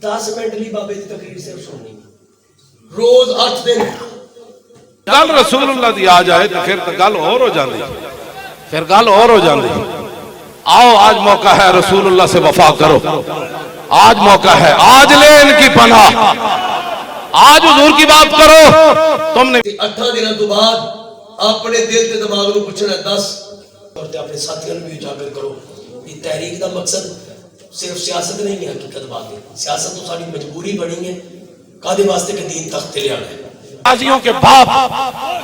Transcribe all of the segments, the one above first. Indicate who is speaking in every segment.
Speaker 1: 10 minute لی بابے دی تقریر صرف سننی روز 8 دن
Speaker 2: گل رسول اللہ دی آ جائے تو پھر تو گل اور ہو جاندی پھر گل اور ہو جاندی آؤ آج موقع ہے رسول اللہ سے وفا کرو آج موقع ہے آج لے ان کی پناہ آج حضور کی بات کرو تم نے
Speaker 1: 8 دنوں تو بعد اپنے دل تے دماغ نو پوچھنا 10 اور تے اپنے ساتھیوں بھی اجاگر کرو یہ تحریک دا مقصد صرف سیاست نہیں ہے حقیقت بات ہے سیاست تو ساری مجبوری بنی ہے کادے واسطے کہ دین تخت لے آنا ہے
Speaker 2: غازیوں کے باپ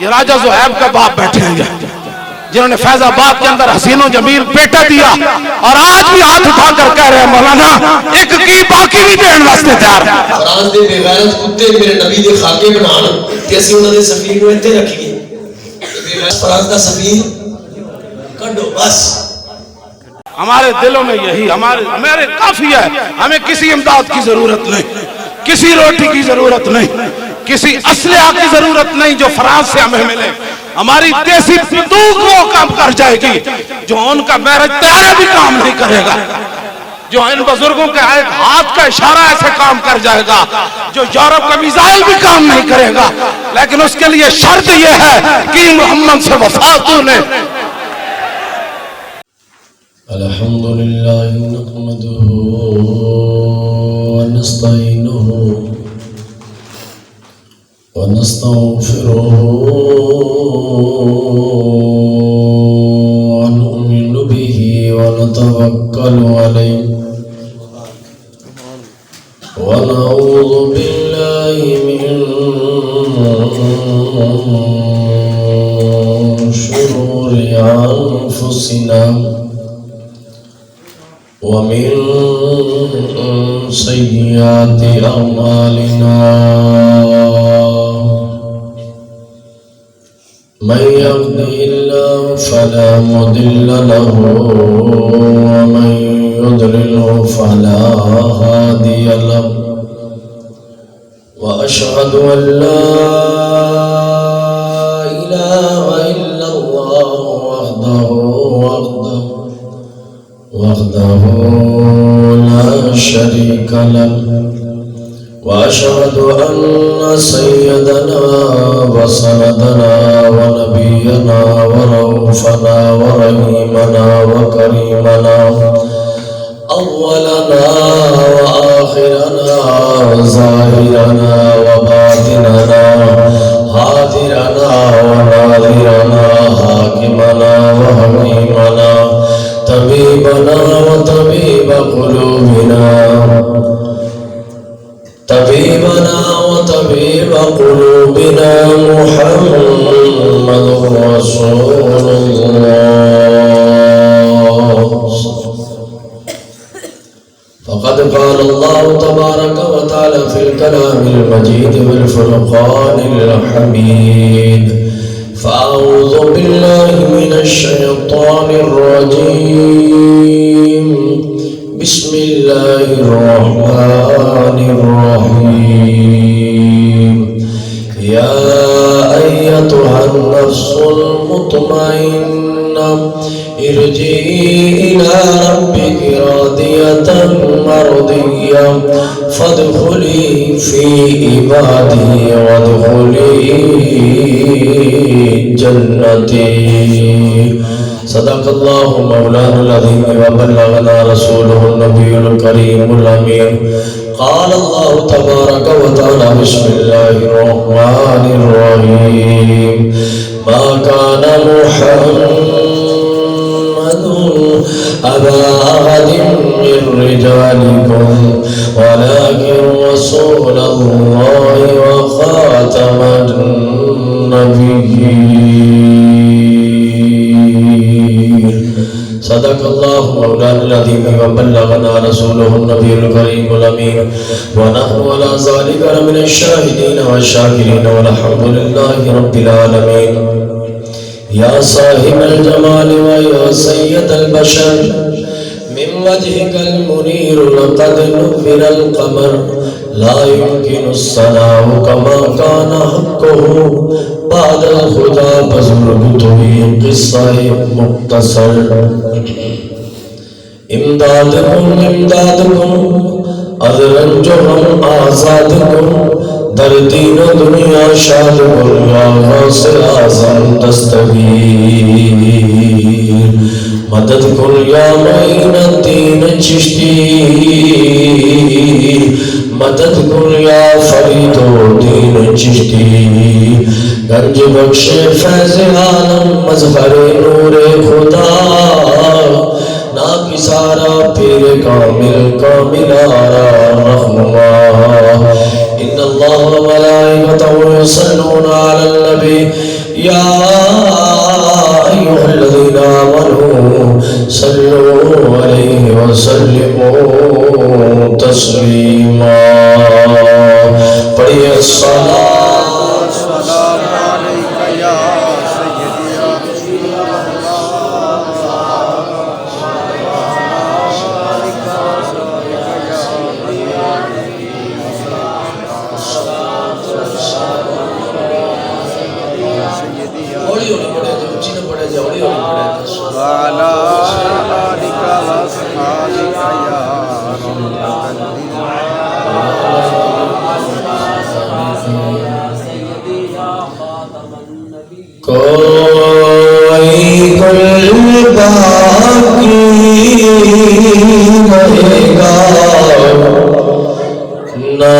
Speaker 2: یہ راجہ زہیب کا باپ بیٹھے ہیں جنہوں نے فیض آباد کے اندر حسین و جمیل بیٹا دیا اور آج بھی ہاتھ اٹھا کر کہہ رہے ہیں مولانا ایک کی باقی بھی دین واسطے تیار
Speaker 1: فرانس دے بے غیرت کتے میرے نبی دے خاکے بنان تے اسی انہاں دے سفیر نو ایتھے رکھیے بے غیرت فرانس دا سفیر کڈو بس
Speaker 2: ہمارے دلوں میں یہی ہمارے کافی ہے ہمیں کسی امداد کی ضرورت نہیں کسی روٹی کی ضرورت نہیں کسی اسلحہ کی ضرورت نہیں جو فرانس سے ہمیں ملے ہماری دیسی بندوق وہ کام کر جائے گی جو ان کا میرج طیارہ بھی کام نہیں کرے گا جو ان بزرگوں کے ایک ہاتھ کا اشارہ ایسے کام کر جائے گا جو یورپ کا میزائل بھی کام نہیں کرے گا لیکن اس کے لیے شرط یہ ہے کہ محمد سے وفا تو نے
Speaker 1: الحمدللہ نحمدہ ونستعینہ ونستغفره ونؤمن به ونتوكل عليه ونعوذ بالله من شرور أنفسنا ومن سيئات أعمالنا من يهده الله فلا مضل له ومن يضلل فلا هادي له وأشهد أن لا إله إلا الله وحده لا شريك له وأشهد أن سيدنا وسندنا ونبينا ورؤوفنا ورحيمنا وكريمنا أولنا وآخرنا ظاهرنا وباطننا حاضرنا وناظرنا حاكمنا وحكيمنا طبيبنا وطبيب قلوبنا محمد رسول الله فقد قال الله تبارك وتعالى في الكلام المجيد والفرقان الحميد فأعوذ بالله من الشيطان الرجيم بسم الله الرحمن الرحيم يا أيتها النفس المطمئنة ارجعي إلى ربك راضية مرضية فادخلي في عبادي وادخلي جنتي صدق الله مولانا العظيم وبلغنا رسوله النبي الكريم الأمين قال الله تبارك وتعالى بسم الله الرحمن الرحيم ما كان محمد أبا أحد من رجالكم ولكن رسول الله وخاتم النبيين صدق الله مولانا العظيم وبلغنا رسوله النبي الكريم الأمين ونحن على ذلك من الشاهدين والشاكرين والحمد لله رب العالمين يا صاحب الجمال ويا سيد البشر من وجهك المنير لقد نور القمر لا يمكن الصلاة كما كان حقه بعد الخدا بزرگ توی قصہ مختصر امدادکم
Speaker 3: از رنج و غم آزاد کن در دین و دنیا شاد کن یا غوث اعظم دستگیر مدد کن یا معین الدین چشتی مدد کن یا فرید الدین چشتی گنج بخش فیض عالم مظہر نور خدا ناکسارا پیر کامل کاملارا رحمہ ان اللہ و ملائکتہ یصلون علی النبی یا ایھا الذین آمنوا صلوا علیہ وسلموا تسلیما پڑھیے کوئی گل باقی رہے گا نہ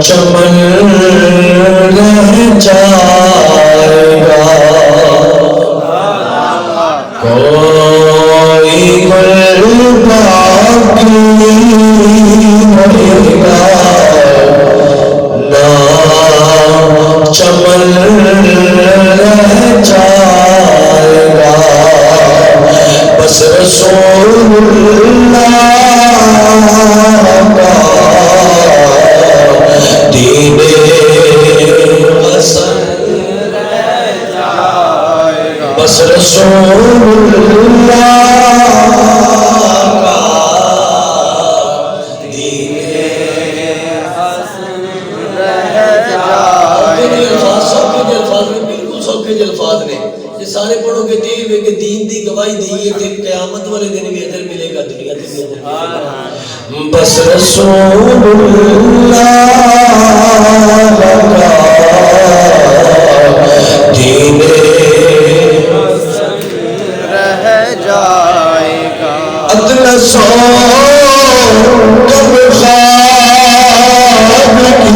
Speaker 3: چمن رہ جائے گا کوئی گل باقی رہے گا نہ چمن رہ جائے گا بس رسول اللہ کا دین حسن رہ جائے گا بس رسول اللہ کا دین حسن رہ جائے گا سوکھے الفاظ نے یہ سارے پڑھو گے دیو کہ دین دی گواہی دیئے تھے قیامت والے دن بھی ادھر ملے گا دنیا دن بھی ادھر ملے گا بس رسول اللہ کا دین رہ جائے گا عدل سو کب خواب کی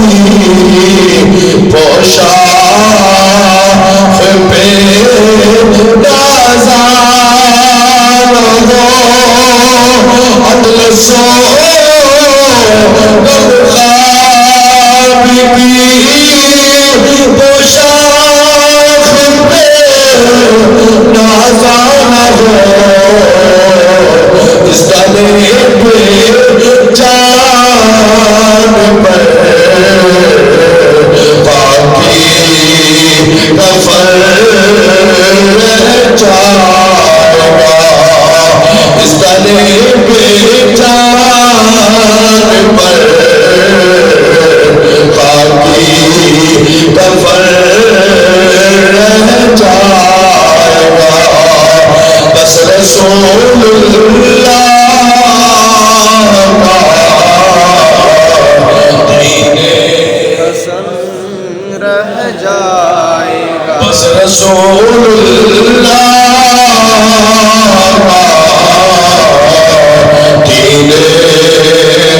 Speaker 3: پوشا عدل سو پوشاک پہ نازانا ہو اس گلے پہ جان پر باقی کفر رہ جائے گا اس گلے پہ جان پر باقی کفر رہ جائے گا بس رسول اللہ کا دین حسن رہ جائے گا بس رسول اللہ کا دین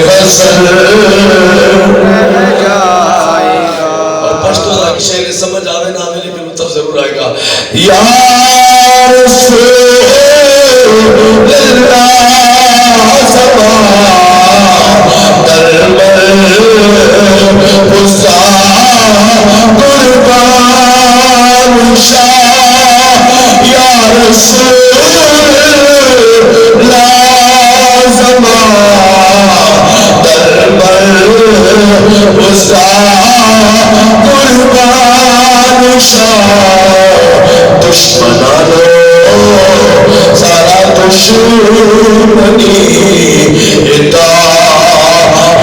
Speaker 3: حسن رہ جائے گا اور پشتو دا کہ شعر سمجھ آوے نہ آوے لیکن مطلب ضرور آئے گا یا رسول اللہ سبا درمل حسا قربان شاہ یا رسول اللہ سبا درمل حسا قربان شاہ دشمنانو سارا دشمنی اتا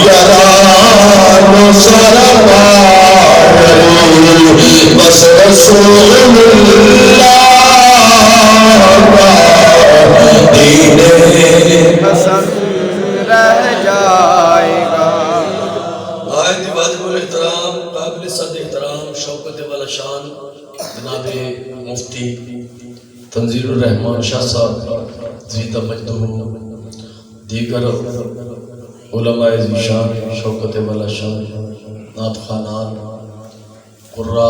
Speaker 3: یارانو سارا پاڑی بس رسول اللہ کا دین حسن رہ جائے
Speaker 1: جناب مفتی تنزیل الرحمان شاہ صاحب زیدہ مجدہ دیگر علماء ذیشان شوکت والا شاہ نعت خوانان قرآ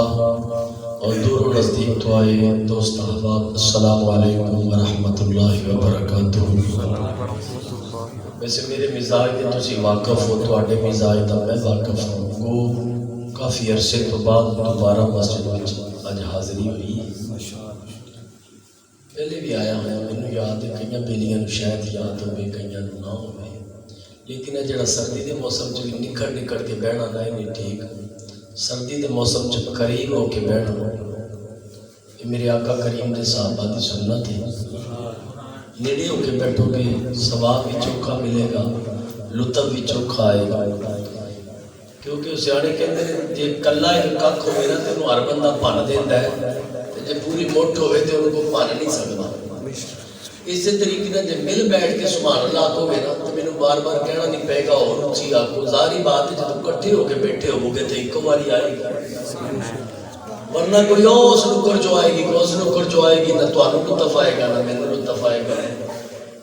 Speaker 1: اور دور و نزدیک تو آئے دوست احباب، السلام علیکم ورحمۃ اللہ وبرکاتہ۔ ویسے میرے مزاج کے تسی واقف ہو، تو آڈے مزاج دا میں واقف ہوں وہ کافی عرصے تو بعد دوبارہ مسجد میں آج حاضری ہوئی۔ پہلے بھی آیا ہوں، مینوں یاد ہے کئی بیلیاں نو شاید یاد ہوئے، کئی نو نہ ہوئے، لیکن جڑا سردی دے موسم چ نکھڑ نکھڑ کے بہنا نہ نہیں ٹھیک، سردی دے موسم چ قریب ہو کے بہنا یہ میرے آقا کریم دے صحابہ دی سنت ہے۔ نیڑے ہو کے بیٹھو گے ثواب بھی چوکھا ملے گا، لطف بھی چوکھا آئے گا، کیونکہ سیانے کہندے نے جے کلا ایک ککھ ہوئے نا تے انہوں ہر بندہ بھن دیندا ہے، تے جے پوری مٹھ ہوئے تے ان کو بھن نہیں سکدا۔ اسی طریقے سے جب مل بیٹھ کے سبحان اللہ آکھو گے نا تو مینوں بار بار کہنا نہیں پے گا، اور اونچی آکھو، ظاہری بات ہے جب اکٹھے ہو کے بیٹھے ہو گے تو ایک باری آئے گا، ورنہ کوئی اس نکر جو آئے گی، کوئی اس نکر جو آئے گی، نہ تانوں لطف آئے گا نہ مینوں لطف آئے گا۔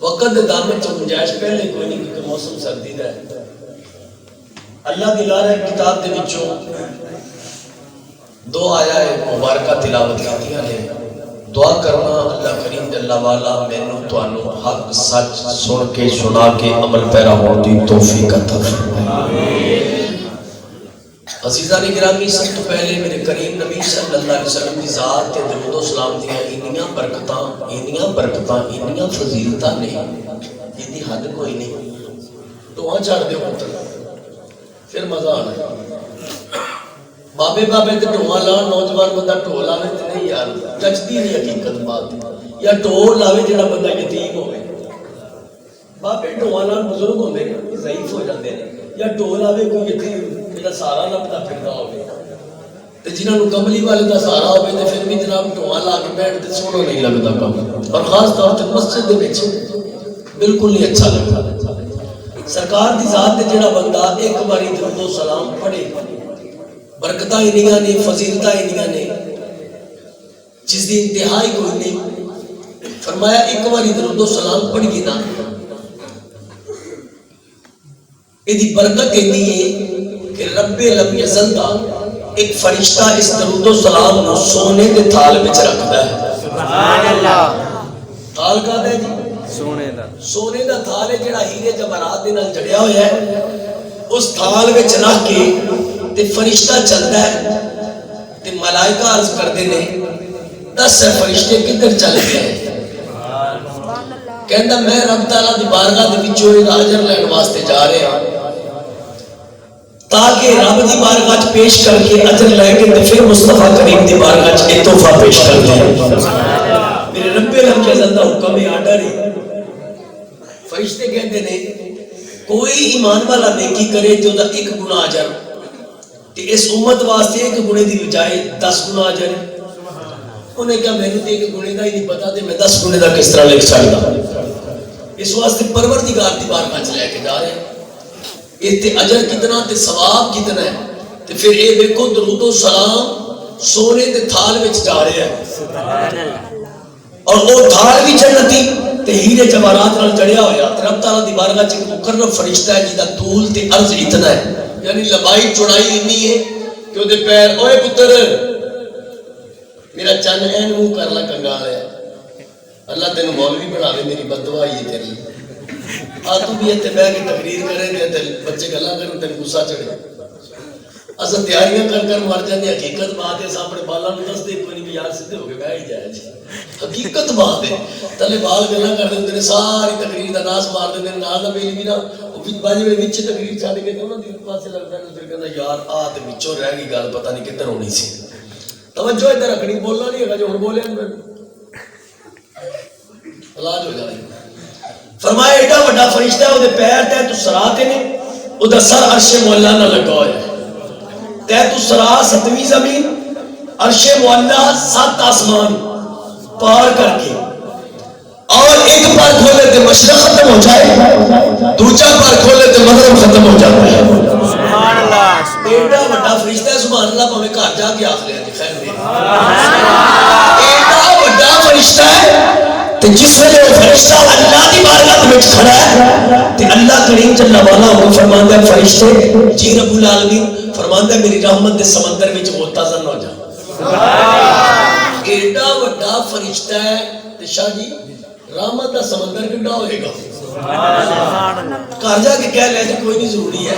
Speaker 1: وقت دے دامن چ گنجائش پہلے کوئی نہیں، کیونکہ موسم سردی دا ہے۔ اللہ دی لارہ کتاب دے وچوں دو آیا ہے مبارکہ تلاوت کیتیاں نے، دعا کرنا اللہ کریم جل والا مینوں تانوں حق سچ سن کے سنا کے عمل پیرا ہون دی توفیق عطا فرمائے۔ عزیزان گرامی، سب تو پہلے میرے کریم نبی صلی اللہ علیہ وسلم کی ذات تے درود و سلام دیاں انیاں برکتاں انیاں فضیلتاں نے، ان دی حد کوئی نہیں۔ دعا چڑھ دے پتر پھر مزہ آنا۔ بابے تے ڈھولا لان نوجوان بندہ ڈھول لاوے تے نہیں یار جچدی نہیں حقیقت بات، یا ڈھول لاوے جڑا بندہ یتیم ہوئے۔ بابے ڈھول لان بزرگ ہوندے نے ضعیف ہو جاندے نے، یا ڈھول لاوے کوئی یتیم جڑا سارا لبدا پھردا ہوے تے جنہاں نوں کملی والے دا سارا ہوے تے پھر بھی جناب ڈھول لا کے بیٹھ تے سونا نہیں لگدا کم، اور خاص طور تے مسجد دے وچ بالکل نہیں اچھا لگدا۔ سرکار دی ذات تے جڑا بندہ ایک باری درود و سلام پڑھے، برکتاں انیاں نے، فضیلتاں انیاں نے جس دی انتہائی کوئی نہیں۔ فرمایا ایک باری درود و سلام پڑھی نا، ایدی برکت اتنی ہے کہ رب لم یزل دا ایک فرشتہ اس درود و سلام نو سونے دے تھال وچ رکھدا ہے۔ سبحان اللہ۔ تھال کا ہے جی سونے دا تھال ہے جڑا ہیرے جواہرات دے نال جڑیا ہویا ہے، اس تھال وچ رکھ کے تے فرشتہ چلدا ہے تے ملائکہ عرض کردے نے دس فرشتے کدھر چل گئے؟ کہندا میں رب تعالیٰ دی بارگاہ دے وچوں ایک اجر لین واسطے جا رہا ہوں تاکہ رب دی بارگاہ وچ پیش کر کے اجر لے کے تے پھر مصطفیٰ کریم دی بارگاہ وچ ایک تحفہ پیش کر دیں۔ میرے رب العزت دا حکم ہے، آرڈر ہے۔ فرشتے کہندے نے کوئی ایمان والا نیکی کرے تو دا ایک گناہ اجر، تے اس امت واسطے ایک گنے دی بجائے 10 گنا اجر ہے۔ انہیں کہا میں نے ایک گنے دا ہی نہیں پتا تے میں 10 گنے دا کس طرح لکھ سکتا۔ اس واسطے پروردگار دی بارگاہ وچ لے کے جا رہے ہیں، اس تے اجر کتنا تے ثواب کتنا ہے، تے پھر اے دیکھو درود و سلام سونے دے تھال وچ جا رہے ہیں، سبحان اللہ، اور وہ تھال بھی جنتی تے ہیرے جواہرات نال جڑیا ہویا۔ رب تعالیٰ دی بارگاہ وچ مقرر فرشتہ ہے جدا طول تے عرض اتنا ہے، یعنی لمبائی چوڑائی اتنی ہے کہ وہ دے پیر، اوے پتر میرا چن این منہ کر لا کنگال ہے، اللہ تینوں مولوی بنا دے، میری بد دعا ہی تیری آ تو بھی اتنے بہ کے تقریر کرے دے تے بچے گلاں کرن تینوں غصہ چڑھے۔ اساں تیاریاں کر کر مر جاندے، حقیقت بات ہے اساں اپنے بالاں نوں دس دے کوئی نہیں بھی یار سیدھے ہو کے بیٹھ ہی جائے جی، حقیقت بات ہے۔ تلے بال گلاں کر دیندے نے، ساری تقریر دا ناس مار دیندے نے، ناس دا بیلی بھی نہ باجی میں وچ تقریر چھڈ کے تے انہاں دے پاسے لگدا ہے، پھر کہندا یار آ تے وچوں رہ گئی گل، پتہ نہیں کدھر ہونی سی۔ توجہ ادھر رکھنی، بولنا نہیں ہے جو ہن بولے علاج ہو جائے۔ فرمایا ایڈا بڑا فرشتہ ہے، وہ پیر تے تو صراط نے، وہ سر عرش مولا نہ لگا ہوا ہے، تے تو صراط 7ویں زمین، عرش مولا 7 آسمان پار کر کے، اور ایک پر کھولے تے مشرق ختم ہو جائے، دوسرا پر کھولے تے مغرب ختم ہو جاتا ہے۔ سبحان اللہ۔ ایڈا بڑا فرشتہ ہے، سبحان اللہ، پاویں گھر جا کے آکھ لیا جی خیر نہیں۔
Speaker 3: جس ویلے وہ فرشتہ اللہ دی بارگاہ وچ کھڑا ہے تے اللہ کریم جل والا وہ فرماندا ہے فرشتے جی رب العالمین فرماندا ہے میری رحمت دے سمندر وچ غوطہ زن ہو جا. ایڈا وڈا فرشتہ ہے تے شاہ جی رحمت دا سمندر کڈا ہوئے گا. گھر جا کے کہہ لے کوئی نہیں ضروری ہے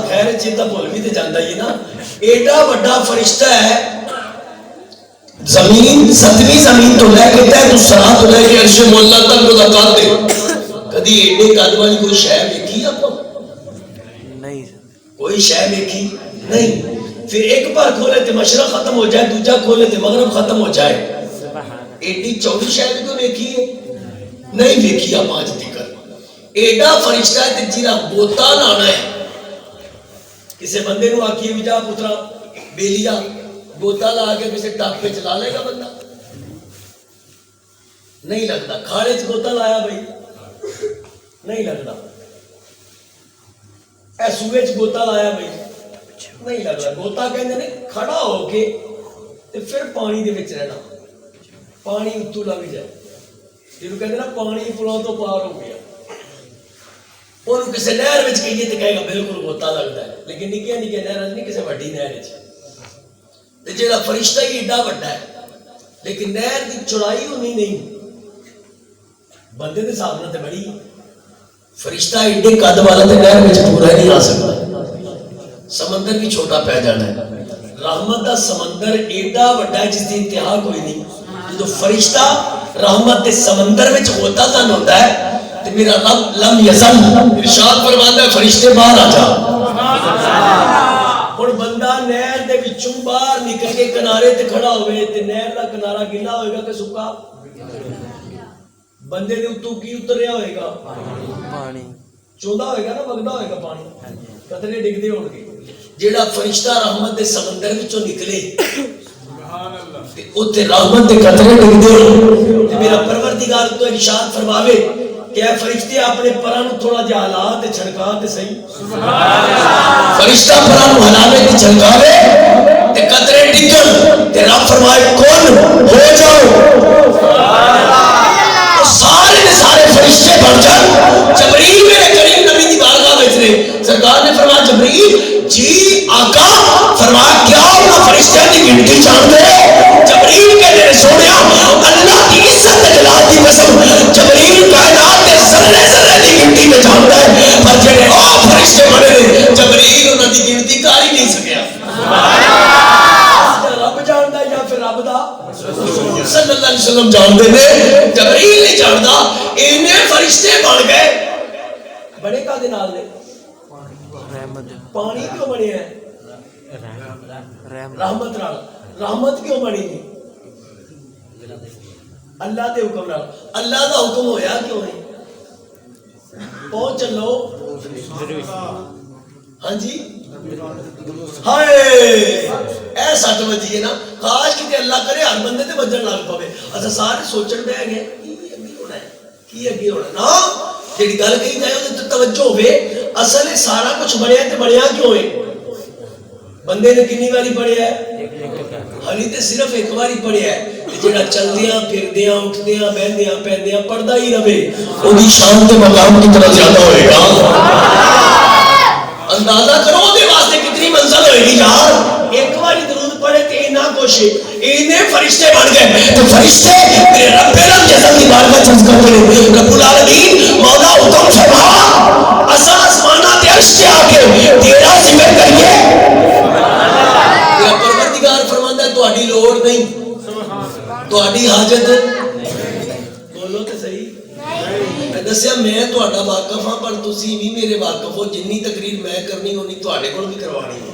Speaker 3: خیر چیتا بول بھی تے جاندا ہی نا. ایڈا وڈا فرشتہ ہے زمین ستویں زمین تو لے کے تحت الثرا تو لے کے عرش مولا تک کو زکات دے. کدی ایڈے قد والی کوئی شے دیکھی آپ نہیں کوئی شے دیکھی نہیں. پھر ایک بار کھولے تے مشرق ختم ہو جائے دوجا کھولے تے مغرب ختم ہو جائے. ایڈی چوڑی شے بھی تو دیکھی ہے نہیں دیکھی آپ آج تک. ایڈا فرشتہ ہے تے جیڑا غوطہ لانا ہے کسی بندے نو آکھیے بھی جا پترا بیلیا غوطہ لا کے کسی ٹاپ پہ چلا لے گا بندہ نہیں لگتا. کھاڑے چ غوطہ لایا بھائی نہیں لگتا. اے سوئے چ غوطہ لایا بھائی نہیں لگتا. غوطہ کہندے نے کھڑا ہو کے تے پھر پانی دے وچ رہنا پانی اتوں لگ جائے جنوں کہندے نا پانی پلوں تو پار ہو گیا. انہوں کسی نہر وچ کہیے تے کہے گا بالکل غوطہ لگتا ہے لیکن نکے نکے نہر نہیں کسی وڈی نہر وچ. تے جیڑا فرشتہ ہی ایڈا وڈا ہے لیکن نہر دی چوڑائی ہونی نہیں بندے دے حساب نال تے بڑی. فرشتہ ایڈے قد والا تے نہر وچ پورا نہیں آ سکتا سمندر بھی چھوٹا پہ جانا ہے. رحمت دا سمندر ایڈا وڈا ہے جس دی انتہا کوئی نہیں. جو فرشتہ رحمت دے سمندر وچ غوطہ زن ہوندا ہے تے میرا رب لم یزل ارشاد فرماندا ہے فرشتے باہر آ جا. ہن بندہ نہر دے وچوں باہر نکل کے کنارے تے کھڑا ہوئے تے نہر دا کنارہ گیلا ہوئے گا کہ سکا بندے دے اتوں کی اتریا ہوئے گا پانی چوندا ہوئے گا نا وگدا ہوئے گا پانی قطرے ڈگدے ہون گے. جیڑا فرشتہ رحمت دے سمندر وچوں نکلے تے اوتے رحمت دے قطرے ڈگدے تے میرا پروردگار تو ارشاد فرماوے کہ اے فرشتے اپنے پراں نوں تھوڑا جہا ہلا تے چھڑکا تے صحیح. فرشتہ پراں نوں ہلاوے تے چھڑکاوے تے قطرے ڈگن تے رب فرمائے کون ہو جاؤ سارے نے سارے فرشتے بن جان. جبرائیل میرے کریم نبی دی بارگاہ وچ نے سرکار نے فرمایا جبرائیل جی آقا فرمایا کیا انہاں فرشتیاں دی گنتی جانتے ہو. جبرائیل کہتے ہیں سونیا اللہ کی عزت جلال دی قسم جبرائیل کائنات کے ذرے ذرے دی گنتی میں جانتا ہے پر جڑے او فرشتے بنے نے جبرائیل انہاں دی گنتی کر ہی نہیں سکیا. رب جانتا ہے یا پھر رب دا صلی اللہ علیہ وسلم جانتے نے جبرائیل نہیں جانتا. انہیں فرشتے بن گئے بڑے کا دے نال نے پانی کیوں بنے ہیں رحمت نال. رحمت کیوں بنی نہیں اللہ دے حکم نال. اللہ دا حکم ہویا کیوں نہیں پہنچ چلو ہاں جی ہائے اے سچ وجی ہے نا. کاش کتے اللہ کرے ہر بندے تے وجن لگ پوے. اچھا سارے سوچن پہ گئے کی اگے ہونا نا جیڑی گل کہی جائے اودے تے توجہ ہوے. اصل سارا کچھ بنیا تے بنیا کیوں ہے بندے نے کنی واری پڑھیا ہے ہلی تے صرف ایک باری پڑھیا ہے. جیڑا چلدیاں پھردیاں اٹھدیاں بہندیاں پیندیاں پڑھدا ہی رہے اودی شان تے مقام کتنا زیادہ ہوئے گا. اندازہ کرو دے واسطے کتنی منزل ہوئے گی یار. ایک باری درود پڑھے تے نہ کوشے انہیں فرشتے بن گئے. تو فرشتے میرے رب لم یزل دی بارگاہ چنز کرتے ہیں رب العالمین مولا حکم فرما اسا آسمانہ تے عرش تے آ کے تیرا ذکر کریے. میرا پروردگار فرماندا ہے تہاڈی لوڑ نہیں تہاڈی حاجت بولو تے صحیح. میں دسیا میں تہاڈا واقف ہاں پر تسی بھی میرے واقف ہو. جنی تقریر میں کرنی ہونی تہاڈے کول بھی کروانی ہے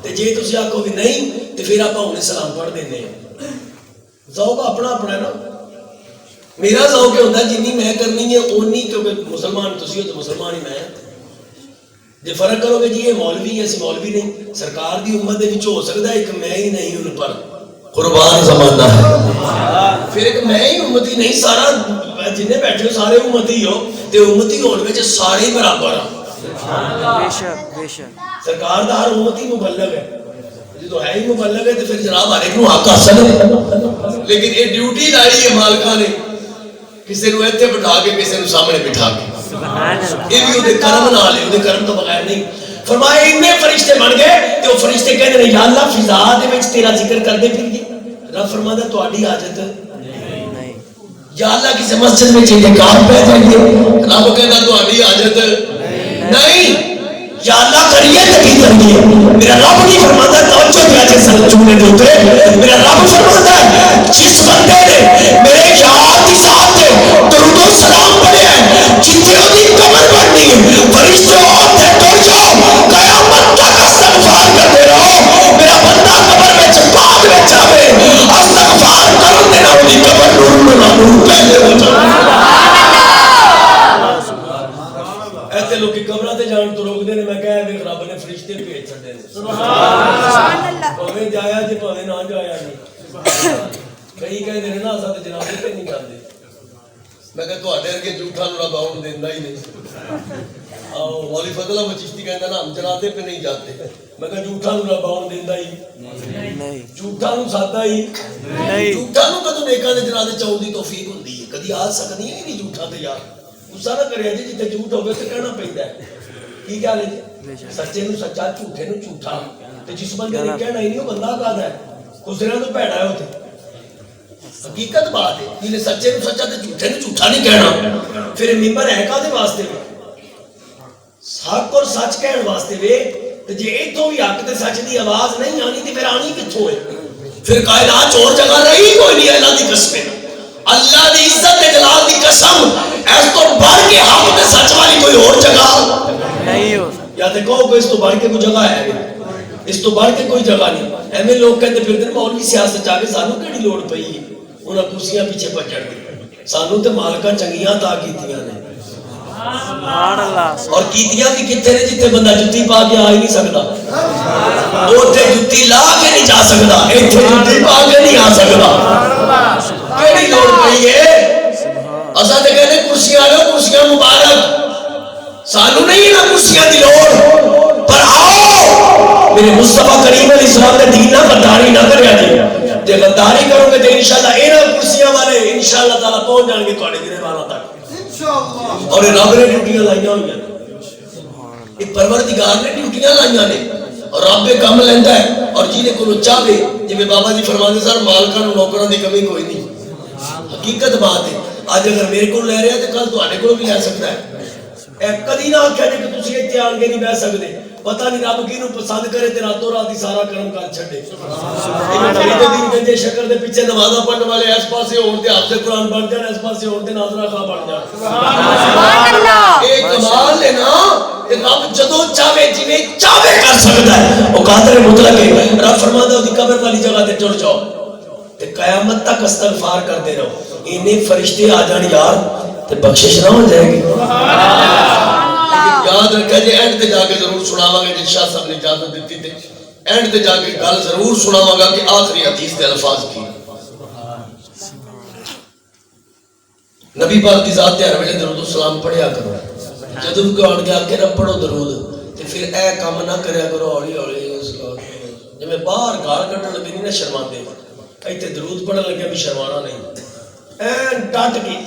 Speaker 3: تے جے تسی آکھو بھی نہیں تے پھر آپاں ہنے سلام پڑھ دیندے ہیں. ذوق اپنا اپنا ہے نا. میرا ذوق یہ ہوندا جنی میں کرنی ہے اونی کیونکہ مسلمان تسی ہو تے مسلمان ہی میں. جے فرق کرو گے جی یہ مولوی ہے اسی مولوی نہیں سرکار دی امت دے وچ ہو سکدا ہے ایک میں ہی نہیں ان پر قربان زمانہ ہے. پھر ایک میں ہی امتی نہیں سارا جنہیں بیٹھے ہو سارے امتی ہو تے امتی ہونے وچ سارے ہی برابر ہیں. بے شک بے شک سرکار دا ہر امتی مبلغ ہے.
Speaker 1: جدو ہے ہی مبلغ ہے تو پھر جناب ہر ایک نو حق حاصل ہے، لیکن یہ ڈیوٹی لائی ہے مالکاں نے کسی نو ایتھے بٹھا کے کسی نو سامنے بٹھا کے، یہ بھی وہ کرم نال ہے، وہ کرم تو بغیر نہیں۔ فرمایا اتنے فرشتے بن گئے تو فرشتے کہتے ہیں یا اللہ فضا دے وچ تیرا ذکر کردے پھریے۔ رب فرماتا تہاڈی حاجت یا اللہ کسی مسجد میں اعتکاف پہ جائیے، رب کہتا تہاڈی حاجت نہیں، یا اللہ کریے تو کی کریے۔ میرا رب نہیں فرماتا توجہ دیا جے سر چونے دے اوتے، میرا رب فرماتا ہے جس بندے نے میرے یاد کی ذات تے درود و سلام پڑھیا ہے جتنے او دی قبر بننی ہے فرشتے اوتے ٹر جاؤ قیامت تک استغفار کرتے رہو۔ میرا بندہ قبر وچ بعد وچ آوے استغفار کرن دے نال دی قبر نور پہلے ہو جائے۔ ایسے لوگ کی قبرہ تے جان تو روک دینے، میں کہا ہے رب نے فرشتے بھیج چھڑے نے، سبحان اللہ، پاویں جایا جے پاویں نہ جایا نہیں۔ کئی کہہ دینے نا اساں تے جنازے تے نہیں جاندے، میں کہا تہاڈے ورگے جھوٹا نوں رب آؤن دیندا ہی نہیں۔ آؤ مولوی فضل احمد چشتی کہندا نا ہم جنازے پہ نہیں جاتے، میں کہا جھوٹا نوں رب آؤن دیندا ہی نہیں، جھوٹا نوں سادا ہی نہیں، جھوٹا نوں کدوں نیکاں دے جنازے چ آؤن دی توفیق ہوندی ہے، کدی آ سکدی ہے نہیں جھوٹا تے یار غصہ نہ کرے جی، جتنے جھوٹ ہوگے تو کہنا پہنتا ہے کی کیا لے جی سچے نو سچا جھوٹے نو جھوٹا، تے جس بندے نے کہنا ہی نہیں وہ بندہ کہدا ہے خسرا تو بھڑا ہے اوتے، حقیقت بات ہے جی سچے نو سچا تے جھوٹے نو جھوٹا نہیں کہنا۔ پھر منبر ہے کادے واسطے حق اور سچ کہن واسطے وے، تے جے ایتھوں بھی حق تے سچ دی آواز نہیں آنی تے پھر آنی کتھوں ہے؟ پھر کائنات اور جگہ رہی کوئی نہیں اللہ دی قسم، اللہ دی عزت تے جلال دی قسم اس تو بڑھ کے حق تے سچ والی کوئی اور جگہ نہیں ہو سکتی۔ یا تے کہو کہ اس تو بڑھ کے کوئی جگہ ہے، اس تو بڑھ کے کوئی جگہ نہیں۔ ایویں لوگ کہتے پھرتے ہیں مولوی سیاست چاہ کے سانو کیڑی لوڑ پئی ہے انہاں کرسیاں پیچھے بھجن دی، سانو تے مالکاں چنگیاں عطا کیتیاں نے، سبحان اللہ، اور کیتیاں بھی کتے نے جتنے بندہ جُتی پا کے آ ہی نہیں سکدا، اوتھے جُتی لا کے نہیں جا سکدا، ایتھے جُتی پا کے نہیں آ سکدا، کیڑی لوڑ پئی ہے؟ اساں تے کہنے کرسیاں لو کرسیاں مبارک، سانو نہیں نا کرسیاں دی لوڑ، پر آؤ میرے مصطفیٰ کریم علیہ السلام نے دین نہ غداری نہ کریا جی، جے غداری کرو گے تے انشاءاللہ انہاں کرسیاں والے انشاءاللہ تعالی پہنچ جان گے تہاڈے گریبانوں تک انشاءاللہ، اور رب نے ڈیوٹیاں لائیاں ہوئیاں، یہ پروردگار نے ڈیوٹیاں لائیاں نے، اور رب کم لیندا ہے، اور جی نے کو چاہے جویں بابا جی فرماندے سن مالکاں نوں نوکراں دی کمی کوئی نہیں، حقیقت بات ہے۔ آج اگر میرے کو لے رہا ہے تو کل تہاڈے کولوں بھی لے سکتا ہے، کدی نہ آکھیا جے کہ تسی ایتھے آن کے نہیں بیٹھ سکدے، پتہ نہیں رب کینوں پسند کرے تے راتوں رات ہی سارا کرم کر چھڈے۔ فرید الدین گنجے شکر دے پیچھے نمازاں پڑھن والے اس پاسے ہون تے حافظ قرآن بن جان، اس پاسے ہون تے ناظرہ خواہ بن جان، سبحان اللہ، اے کمال ہے نا کہ رب جدوں چاہے جویں چاہے کر سکدا ہے، وہ قادر مطلق ہے۔ رب فرماتا ہے اودی قبر والی جگہ تے ٹر جاؤ تے قیامت تک استغفار کرتے رہو، انہیں فرشتے آ جان یار تے بخشش نہ ہو جائے گی۔ یاد رکھا جی اینڈ تے جا کے ضرور سناواں گا، جی شاہ صاحب نے اجازت دیتی تے اینڈ تے جا کے گل ضرور سناواں گا کہ آخری حدیث دے الفاظ کی۔ نبی پاک دی ذات تے ہر ویلے درود و سلام پڑھیا کرو، جدوں بھی کوئی آن کے آکھے نہ پڑھو درود تے پھر اے کام نہ کریا کرو ہولی ہولی جویں باہر گال کڈن لگے نہیں نہ شرماندے، ایتھے درود پڑھن لگے بھی شرمانا نہیں، این ڈٹ کے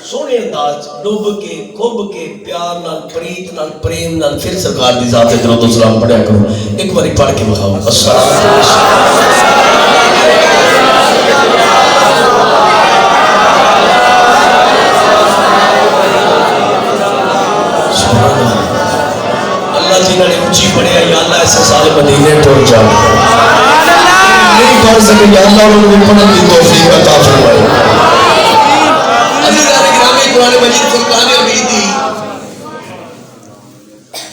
Speaker 1: سونے انداز ڈوب کے کھب کے پیار نال پریت نال پریم نال پھر سرکار دی ذات تے درود و سلام پڑھیا کرو۔ ایک باری پڑھ کے بخاؤ السلام اللہ جی نے اونچی پڑھیا یا اللہ ایسے سال مدینے ٹر جاؤ، نہیں پڑھ سکے یا اللہ انہوں نے پڑھن کی توفیق عطا فرمائے۔ قرآن مجید فرقان حمیدی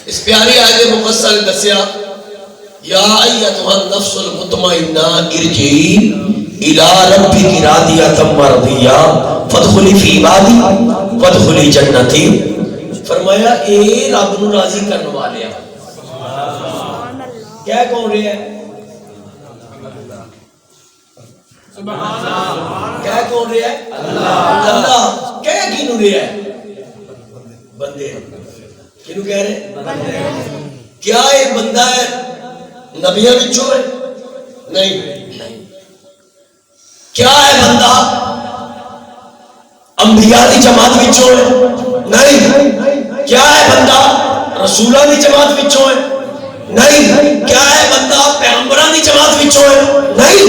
Speaker 1: اس پیاری آیت مفصل نے دسیا یا ایتھا النفس المطمئنہ ارجعی الی ربک راضیۃ مرضیہ فادخلی فی عبادی وادخلی جنتی، فرمایا اے رب نو راضی کرنے والے کیا کون رہا ہے؟ کیا کون رہا ہے؟ اللہ۔ کیا کینوں رہا ہے؟ بندے۔ کینوں کہہ رہے؟ کیا ایک بندہ ہے نبیوں وچوں ہے؟ نہیں. کیا ہے بندہ انبیاء دی جماعت وچوں ہے؟ نہیں. کیا ہے بندہ رسولاں دی جماعت وچوں ہے؟ نہیں. کیا ہے بندہ پیغمبراں دی جماعت وچوں ہے؟ نہیں.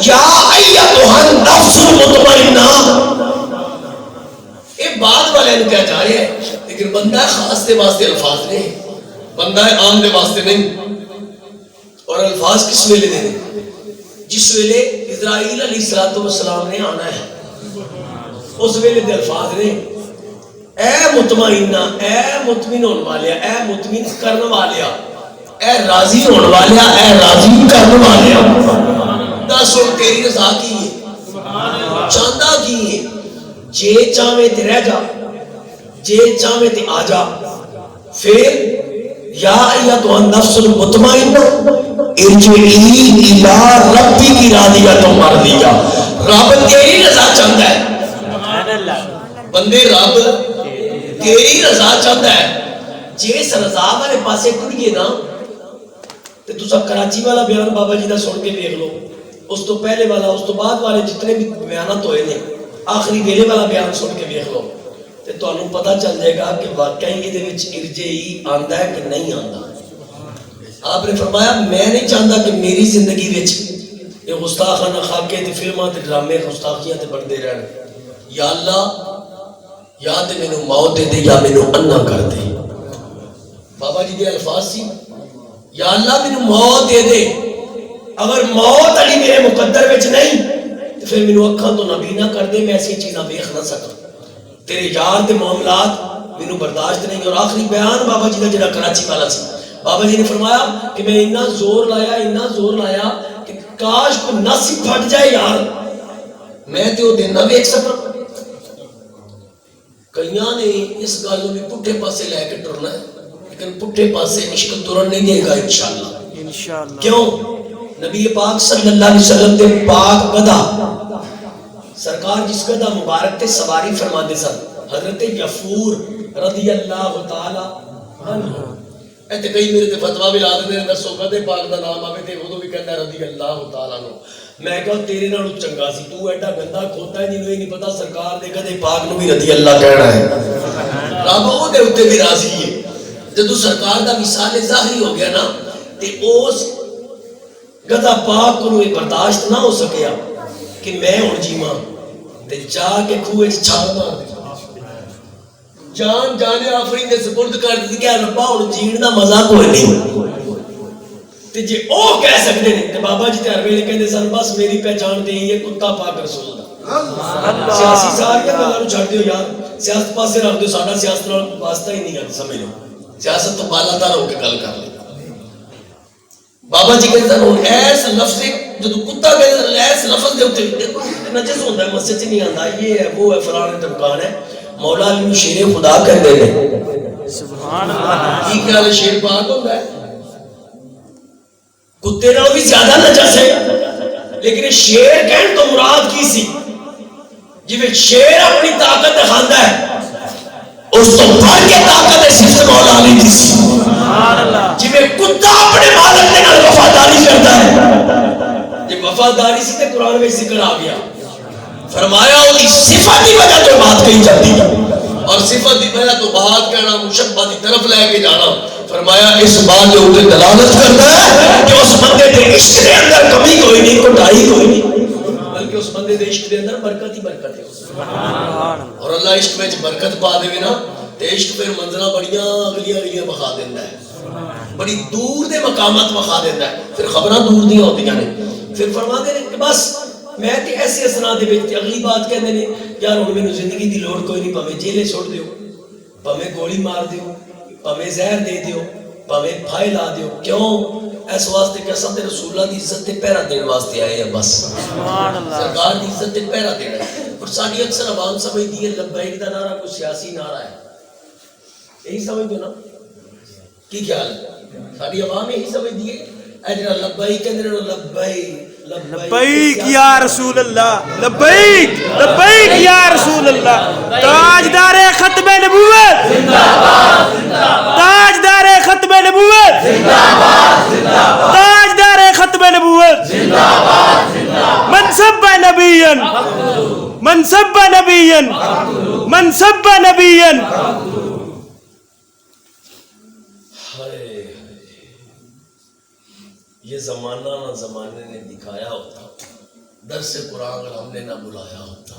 Speaker 1: یا ایھا النفس المطمئنہ، یہ بعد والے نو کیا جا رہے ہیں، لیکن بندہ خاص دے واسطے الفاظ نے، بندہ عام دے واسطے نہیں. اور الفاظ کس ویلے دے نے؟ جس ویلے اسرائیل علیہ السلام نے آنا ہے اس ویلے دے الفاظ نے. اے مطمئنہ، اے مطمئن ہونے والیا، اے مطمئن کرنے والیا، اے راضی ہونے والیا، اے راضی کرنے والیا. دس ہن تیری رضا کی ہے، چاہتا کی ہے؟ جے چاہے تے رہ جا، جے چاہے تے آ جا. پھر یا ایھا النفس المطمئنہ ارجعی الی ربک راضیۃ مرضیہ. رب تیری رضا چاہتا ہے، بندے رب تیری رضا چاہتا ہے. جس رضا والے پاسے ٹر گئے نا تے تساں کراچی والا بیان بابا جی دا سن کے دیکھ لو، اس تو پہلے والا، اس تو بعد والے جتنے بھی بیانات ہوئے نے، آخری ویلے والا بیان سن کے دیکھ لو تے تانوں پتہ چل جائے گا کہ واقعی یہ دے وچ ارجعی آندا ہے کہ نہیں آندا. آپ نے فرمایا میں نہیں چاہتا کہ میری زندگی وچ یہ گستاخانہ خاکے تے فلماں تے ڈرامے گستاخیاں تے بنتے رہن. یا اللہ یا تے مینوں موت دے دے یا مینوں انا کر دے. بابا جی دے الفاظ سی، یا اللہ مینوں موت دے دے، اگر موت علی میرے مقدر وچ نہیں تو پھر مینوں اکھاں تو نبینا کر دے، میں ایسی چیزاں ویکھ نہ سکاں. تیرے یار دے معاملات مینوں برداشت نہیں. اور آخری بیان بابا جی دا جڑا کراچی والا سی، بابا جی نے فرمایا کہ میں اتنا زور لایا، اتنا زور لایا کہ کاش کو نس پھٹ جائے یار، میں تے وہ دن نہ ویکھ سکاں. کئیاں نے اس گل نوں بھی پٹھے پاسے لے کے ٹرنا ہے، لیکن پٹھے پاسے عشق ترن نہیں دے گا انشاءاللہ. کیوں؟ نبی پاک صلی اللہ علیہ وسلم دے پاک گدھا سرکار جس گدھا مبارک تے سواری فرماندے سن، حضرت غفور رضی اللہ تعالی عنہ. ایتھے کئی میرے تے فتوی بھی لا دے نے، دسو گدھے پاک دا نام آوے تے اودوں بھی کہندا رضی اللہ تعالی عنہ. میں کہا تیرے نالوں چنگا سی، تو ایڈا گندا کھوتا ہے جنوں یہ نہیں پتا سرکار دے گدھے پاک نو بھی رضی اللہ کہنا ہے. رب او دے اوتے بھی راضی ہے. جدوں سرکار دا وصال ظاہری ہو گیا نا تے اس گدھا پاک کو یہ برداشت نہ ہو سکیا کہ میں ہن جیواں تے جا کے کھوے وچ چھال مار دے. جان جانے آفرین دے سپرد کر دی کہ ربا ہن جین دا مزہ کوئی نہیں. تے جے او کہہ سکدے نے تے بابا جی تے ہر ویلے کہندے سن بس میری پہچان تے یہ کتا پاک رسول دا. سیاسی ساری گلاں نوں چھڈ دیو یار، سیاست پاسے رکھ دیو، ساڈا سیاست نال واسطہ ہی نہیں ہے. سمجھ لو سیاست تو بالا تر ہو کے گل کر لے. بابا جی کہتے ہیں ایس لفظ جدو کتا کہتے ہیں ایس لفظ دے اوتے نجس ہوندا ہے، مسجد نہیں آندا، یہ ہے وہ ہے فلاں تمکان ہے. مولا علی شیر خدا کہندے نے. سبحان اللہ. کی خیال ہے شیر پاک ہوندا ہے؟ کتے نال بھی زیادہ نجس ہے. لیکن شیر کہن تو مراد کی سی جویں شیر اپنی طاقت دکھاندا ہے اس تو بڑھ کے طاقت ہے صرف مولا علی دی سی. سبحان اللہ. جویں کتا اپنے مالک دے نال وفاداری کردا ہے، جے وفاداری سی تے قرآن میں ذکر آ گیا، فرمایا اس کی صفت کی وجہ تو بات کہی جاتی ہے، اور صفت کی وجہ تو بات کہنا مشبہ کی طرف لے کے جانا. فرمایا اس بات کے اوپر دلالت کرتا ہے کہ اس بندے کے عشق کے اندر کمی کوئی نہیں، کوتاہی کوئی نہیں، بلکہ اس بندے کے عشق کے اندر برکت ہی برکت ہے. اور اللہ عشق میں برکت پا دے نا تے عشق پھر منزلہ بڑیاں اگلیاں اگلیاں بخا دینا ہے، بڑی دور دے مقامات بخا دینا ہے، پھر خبراں دور دیاں ہوندیاں نے. پھر فرماتے ہیں کہ بس میں تے ایسے اسنا دے وچ اگلی بات کہندے نے یار ہن مینوں زندگی دی لوڑ کوئی نہیں، بھاویں جیلے چھوڑ دیو، بھاویں گولی مار دیو، بھاویں زہر دے دیو، بھاویں پھائے لا دیو. کیوں؟ اس واسطے کہ اساں تے رسول اللہ دی عزت تے پہرا دین واسطے آئے ہیں. بس سبحان اللہ. سرکار دی عزت تے پہرا دینا ہے. اور ساری اکثر عوام سمجھتی ہے لبیک دا نعرہ کوئی سیاسی نعرہ ہے، یہی سمجھ دو نا. کی خیال ہے؟ ساری عوام یہی سمجھتی ہے اجرا لبیک کہندے نے لبیک
Speaker 4: لبیک یا رسول اللہ، لبیک لبیک یا رسول اللہ. تاجدار ختم نبوت زندہ باد، تاجدار ختم نبوت زندہ باد، تاجدار ختم نبوت. نبيا من سب نبيا من سب نبيا.
Speaker 1: یہ زمانہ نہ زمانے نے دکھایا ہوتا، درس قرآن اگر ہم نے نہ بلایا ہوتا.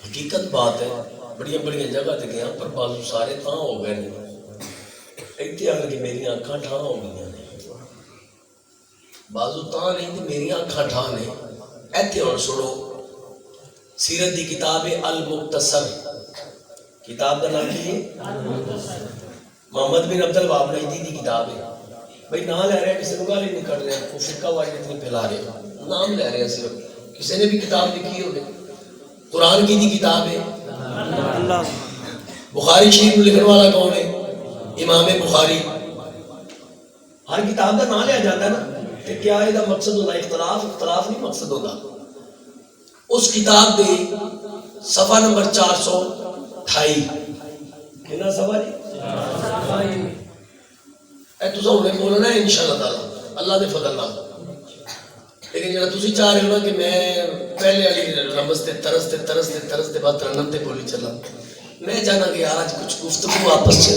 Speaker 1: حقیقت بات ہے، بڑی بڑی جگہ تے گیا پر بازو سارے تاں ہو گئے نہیں، ایتھے آ کے میری آنکھاں ٹھاں ہو گئی نے. بازو تاں نہیں تے میری آنکھاں ٹھاں نے. ایتھے اور سنو، سیرت دی کتاب ہے المختصر. کتاب کا نام کی ہے محمد بن عبد الوہاب نجدی دی کتاب ہے. بھائی نام لے رہے ہیں، کسی کو گالی نہیں کر رہے ہیں، فرقہ واحد نہیں پھیلا رہے ہیں، نام لے رہے ہیں صرف. کسی نے بھی کتاب لکھی ہوگی، قرآن کی دی کتاب ہے. بخاری شریف لکھنے والا کون ہے؟ امام بخاری. ہر کتاب کا نام لیا جاتا ہے نا، کہ کیا ہے دا مقصد ہوتا ہے؟ اختلاف نہیں مقصد ہوتا. اس کتاب دے صفحہ نمبر 428 کتنا صفحہ جی؟ اے تسا ہونے بولنا ہے انشاءاللہ تعالی اللہ دے فضل نال. لیکن جڑا تسی چاہ رہے ہو نا کہ میں پہلے والی رمز تے طرز تے بعد ترنم تے بولی چلا، میں چاہنا کہ آج کچھ گفتگو آپس سے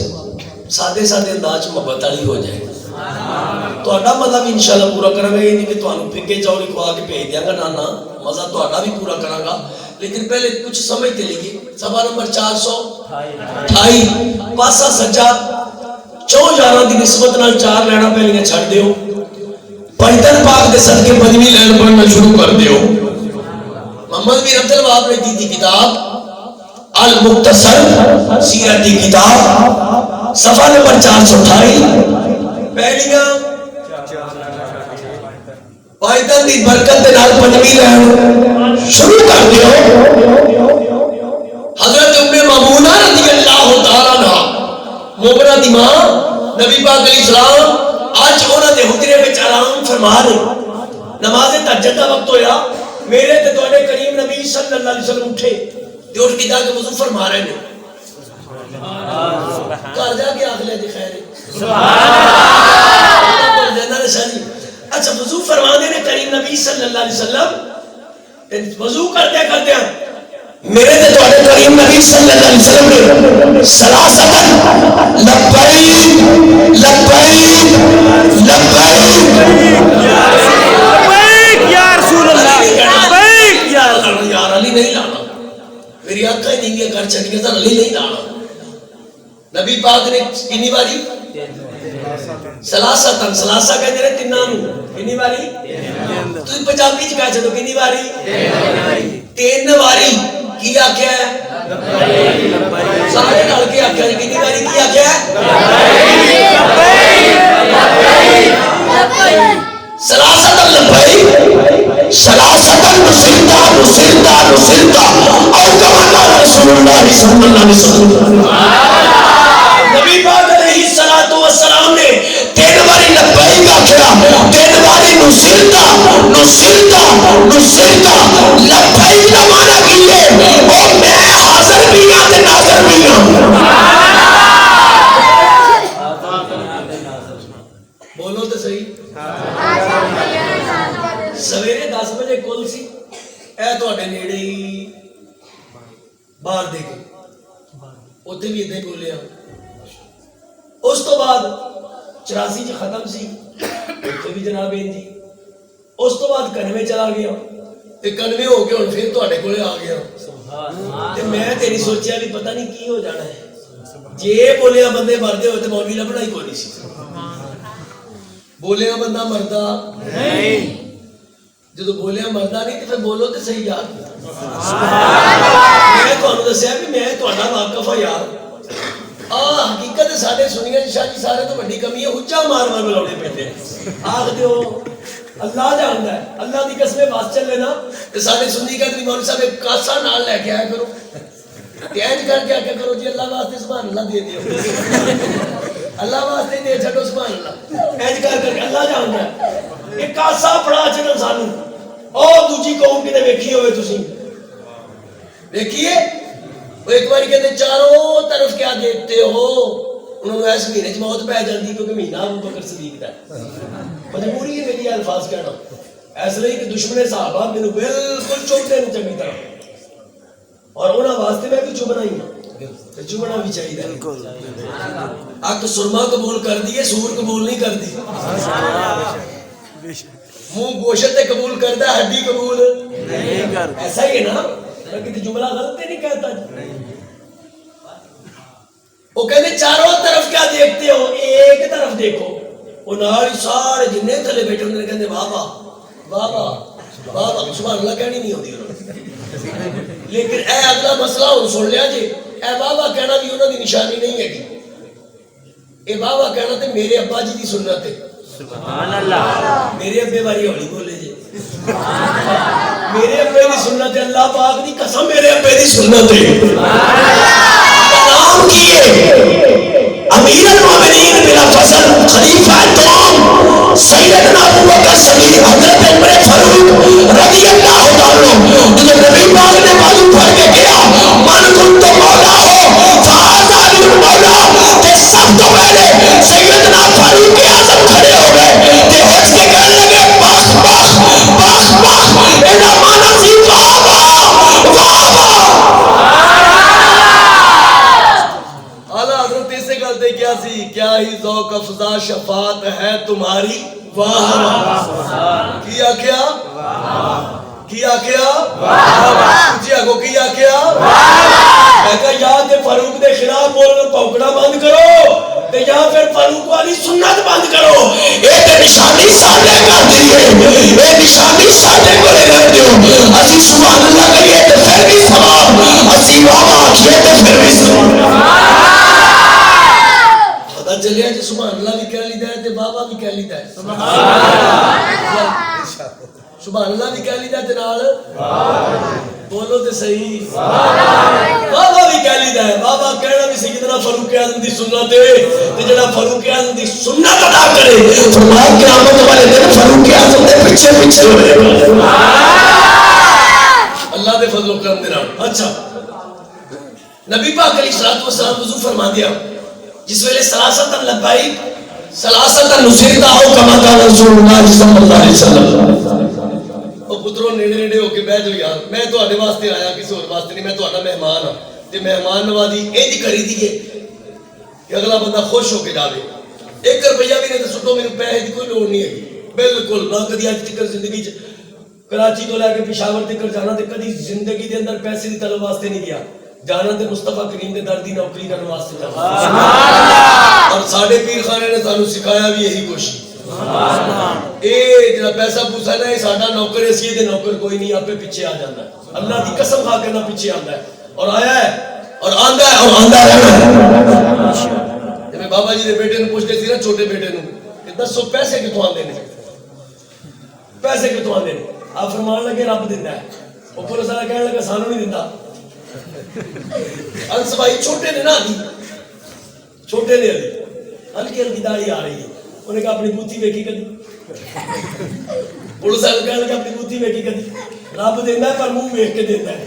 Speaker 1: سادے انداز محبت والی ہو جائے. تہاڈا مزہ بھی انشاءاللہ پورا کراں گا. یہ نہیں کہ تانوں پھکے چوڑی کھوا کے بھیج دیاں گا، نہ مزہ تہاڈا بھی پورا کراں گا. لیکن پہلے کچھ سمجھتے لیجیے. صفحہ نمبر 428 پاسا سجا 4 دی نسبت نال 4 لینا پہلیاں چھڑ دیو. پنجتن پاک دے صدقے پنجویں لین پڑھنا شروع کر دیو. محمد بن عبد الوہاب نے دی کتاب المختصر سیرت دی کتاب صفحہ نمبر 428 پہلیاں پنجتن دی برکت دے نال پنجویں لین شروع کر دیو. حضرت ام مامونہ رضی اللہ تعالیٰ عنہ مومنہ دی ماں نبی پاک علیہ السلام آج انہاں دے حجرے وچ آرام فرما رہے. نماز تہجد دا وقت ہویا، میرے تے تواڈے کریم نبی صلی اللہ علیہ وسلم اٹھے تے اٹھ کے جا کے وضو فرما رہے نے. گھر جا کے آکھ لے جی خیر سبحان. اچھا وضو فرما دے نے کریم نبی صلی اللہ علیہ وسلم. وضو کرتے کرتے میرے تے تواڈے کریم نبی صلی اللہ علیہ وسلم نے سلاستن لبیک لبیک لبیک
Speaker 4: یا رسول اللہ لبیک یا رسول اللہ.
Speaker 1: یار علی نہیں لانا، میری آنکھیں نہیں کر چلی گئی، علی نہیں لانا. نبی پاک نے کتنی باری سلاستن سلاسہ کہتے ہیں تیناں نوں کتنی باری؟ تو پنجابی چ کہہ چھڈو کتنی باری؟ 3 باری. کی آکھیا ہے؟ سارے نال کی آکھیا ہے؟ کتنی باری کی آکھیا ہے؟ سلاستن لبیک سلاستن نصرتا نصرتا نصرتا او کما رسول اللہ صلی اللہ علیہ وسلم. نبی پاک علیہ الصلوۃ والسلام نے 3 باری لبیک آکھیا، 3 باری نصرتا نصرتا نصرتا. لبیک کا معنی کی ہے؟ او میں حاضر بھی ہاں تے ناظر بھی ہاں. بولو تو صحیح. سویرے 10 بجے کل سی اے تواڈے نیڑے ہی باہر دے کے اوتھے بھی ادھے بولیا. اس تو بعد 84 چ ختم سی اوتھے بھی جناب جی. اس تو بعد 91 چلا گیا تے 91 ہو کے ہن پھر تواڈے کولے آ گیا. تے میں تیری سوچیا بھی پتہ نہیں کی ہو جانا ہے. جے بولیا بندے مردے ہوئے تے مولوی لبنا ہی کوئی نہیں سی. بولیا بندہ مردہ نہیں، جدو بولیا مردہ نہیں تو پھر بولو تو صحیح یار. میں تمہیں دسیا کہ میں تہاڈا واقف ہاں یار. حقیقت سارے سنیا شاہ جی سارے تو بڑی کمی ہے، اچا مار مار بلاؤنے پیندے آخ دیو اللہ جاندا ہے. اللہ دی قسمیں بس چلے نا تے سارے سنی کہتے مولوی صاحب ایک کاسا نال لے کے آیا کرو، اینج کر کے آکھیا کرو جی اللہ واسطے سبحان اللہ دے دیو، اللہ واسطے دے چھڈو سبحان اللہ. اینج کر کے اللہ جاندا ہے. ایک کاسا پڑا چلو سانو. او دوجی قوم کتے ویکھی ہوئے تسی دیکھیے وہ ایک بار کہتے چاروں طرف کیا دیکھتے ہو. انہوں نے ایسے مہینے موت پہ جاتی کیونکہ مہینہ ابو بکر صدیق کا ہے. مجبوری ہے میری الفاظ کہنا. اس لیے کہ دشمن صحابہ میرے بالکل چوٹے نے چنگی طرح اور انہاں واسطے میں بھی چبنا ہی ہوں چبنا بھی چاہیے اک سرما قبول کر دیے سور قبول نہیں کر دی منہ گوشت قبول کرتا ہے ہڈی قبول نہیں کرتا ایسا ہی ہے نا کہ جملہ غلط نہیں کہتا وہ کہتے چاروں طرف کیا دیکھتے ہو ایک طرف دیکھو وہ نال سارے جننے تھلے بیٹھے انہوں نے کہتے بابا بابا بابا سبحان اللہ کہنی نہیں ہوتی لیکن اے اگلا مسئلہ ہوں سن لیا جی اے بابا کہنا بھی انہوں دی نشانی نہیں ہے اے بابا کہنا تے میرے ابا جی دی سنت ہے سبحان اللہ میرے ابے باری ہولی بولے جی میرے ابے دی سنت ہے اللہ پاک دی قسم میرے ابے دی سنت ہے نام کیے امیر المومنین بلا فصل خلیفہ دوم سیدنا ابوبکر صدیق حضرت عمر فاروق رضی اللہ تعالی جو نبی پاک نے بازو پھڑ کے کیا من کنت مولا ہو فہذا المولا تے سب تو پہلے سیدنا فاروق اعظم کھڑے ہو گئے تے اٹھ کے کہنے لگے بخ بخ بخ بخ اینا مانا سی واہ واہ واہ کیا سی کیا ہی ذوق افزا شفاعت ہے تمہاری واہ کیا کیا کیا کیا پوچھیا کو کیا کیا میں کہا یا تے فاروق دے خلاف بولنا پوکڑا بند کرو تے یا پھر فاروق والی سنت بند کرو اے تے نشانی ساڈے کر دیئے اے نشانی ساڈے کو لے کر دیو اسی سبحان اللہ کریے تے پھر بھی ثواب اسی واہ آکھیے تے پھر بھی ثواب چلیا جی سبحان اللہ بھی کہہ لیتا ہے تے بابا بھی کہہ لیتا ہے سبحان اللہ بھی کہہ لیتا ہے تے نال بولو تے صحیح بابا بھی کہہ لیتا ہے بابا کہنا بھی سیدنا فاروق اعظم دی سنت ہے تے جڑا فاروق اعظم دی سنت ادا کرے فرمایا قیامت والے دن فاروق اعظم دے پیچھے پیچھے ہوئے اللہ دے فضل و کرم دے نال اچھا نبی پاک علیہ الصلوۃ والسلام وضو فرما دیا جس ویلے سلاستن لبائک سلاستن نصیرتا ہو کما قال رسول اللہ صلی اللہ علیہ وسلم او پتروں نیڑے نیڑے ہو کے بیٹھ جاؤ یار میں تواڈے واسطے آیا کسی اور واسطے نہیں میں تہاڈا مہمان ہاں تے مہمان نوازی انج کری دیے کہ اگلا بندہ خوش ہو کے جاوے 1 روپیہ بھی نہیں تے سٹو میرے پیسے دی کوئی لوڑ نہیں ہے بالکل نہ کدی اج تک زندگی چ کراچی تو لے کے پشاور تک جانا تے کدی زندگی دے اندر پیسے دی طلب واسطے نہیں گیا جانا تے مصطفیٰ کریم دے در دی نوکری کرنے واسطے جانا اور ساڑھے پیر خانے نے سانو سکھایا بھی یہی کوشش اے جڑا پیسہ پوسا نہ ساڈا نوکر اسی دے نوکر کوئی نہیں آپ پیچھے آ جاتا ہے اللہ دی قسم کھا کے نہ پیچھے آندا ہے اور آیا ہے اور آندا ہے اور آندا رہنا جب میں بابا جی دے بیٹے نو پوچھتے سی نا چھوٹے بیٹے نو کہ دسو پیسے کتوں آندے نے پیسے کتوں آندے نے آپ فرمان لگے رب دیندا ہے او پولیس والا کہنے لگا سانو نہیں دیندا انس بھائی چھوٹے نے نا دی چھوٹے نے ہلکی ہلکی داڑھی آ رہی ہے انہیں کہا اپنی بوتھی ویکھی کدی پولیس والے کہنے لگا اپنی بوتھی ویکھی کدی رب دیندا ہے پر منہ ویکھ کے دیندا ہے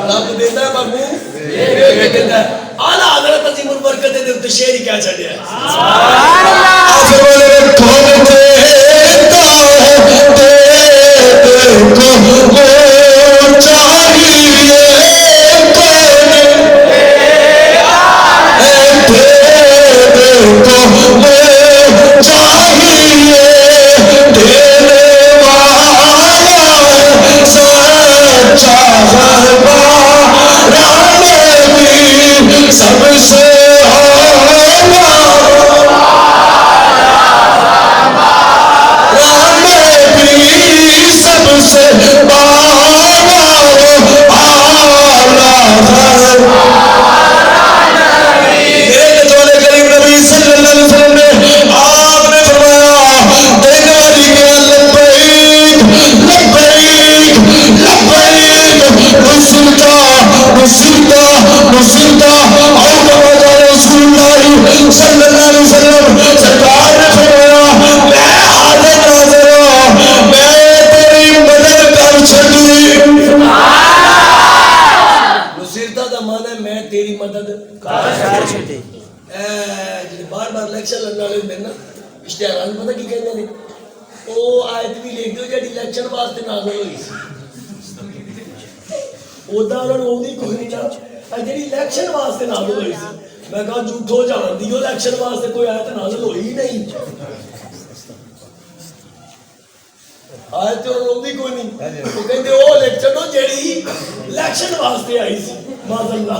Speaker 1: رب دیندا ہے پر منہ ویکھ کے دیندا ہے اعلیٰ حضرت عظیم البرکت دے اوتے شعر ہی کیا چھڈیا ہے سبحان اللہ بولے کھول دیتا ہے کو ਉਹ ਆਇਤ ਵੀ ਲਿਖ ਦਿਓ ਜਿਹੜੀ ਇਲੈਕਸ਼ਨ ਵਾਸਤੇ ਨਾਜ਼ਲ ਹੋਈ ਸੀ। ਉਦਾਂ ਉਹਨਾਂ ਨੂੰ ਆਉਂਦੀ ਕੋਈ ਨਹੀਂ ਨਾ, ਜਿਹੜੀ ਇਲੈਕਸ਼ਨ ਵਾਸਤੇ ਨਾਜ਼ਲ ਹੋਈ ਸੀ। ਮੈਂ ਕਹਾ ਝੂਠੋ ਜਾਣਦੀ ਉਹ ਇਲੈਕਸ਼ਨ ਵਾਸਤੇ ਕੋਈ ਆਇਤ ਨਾਜ਼ਲ ਹੋਈ ਹੀ ਨਹੀਂ। ਆਇਤ ਉਹਨਾਂ ਆਉਂਦੀ ਕੋਈ ਨਹੀਂ, ਉਹ ਕਹਿੰਦੇ ਉਹ ਇਲੈਕਸ਼ਨ ਉਹ ਜਿਹੜੀ ਇਲੈਕਸ਼ਨ ਵਾਸਤੇ ਆਈ ਸੀ। ਮਾਜ਼ੱਲਾ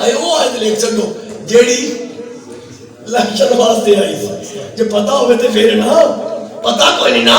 Speaker 1: ਆਏ ਉਹ ਆਇਤ ਇਲੈਕਸ਼ਨ ਨੂੰ ਜਿਹੜੀ ਇਲੈਕਸ਼ਨ ਵਾਸਤੇ ਆਈ ਸੀ। ਜੇ ਪਤਾ ਹੋਵੇ ਤੇ ਫਿਰ ਨਾ, ਪਤਾ ਕੋਈ ਨਹੀਂ ਨਾ।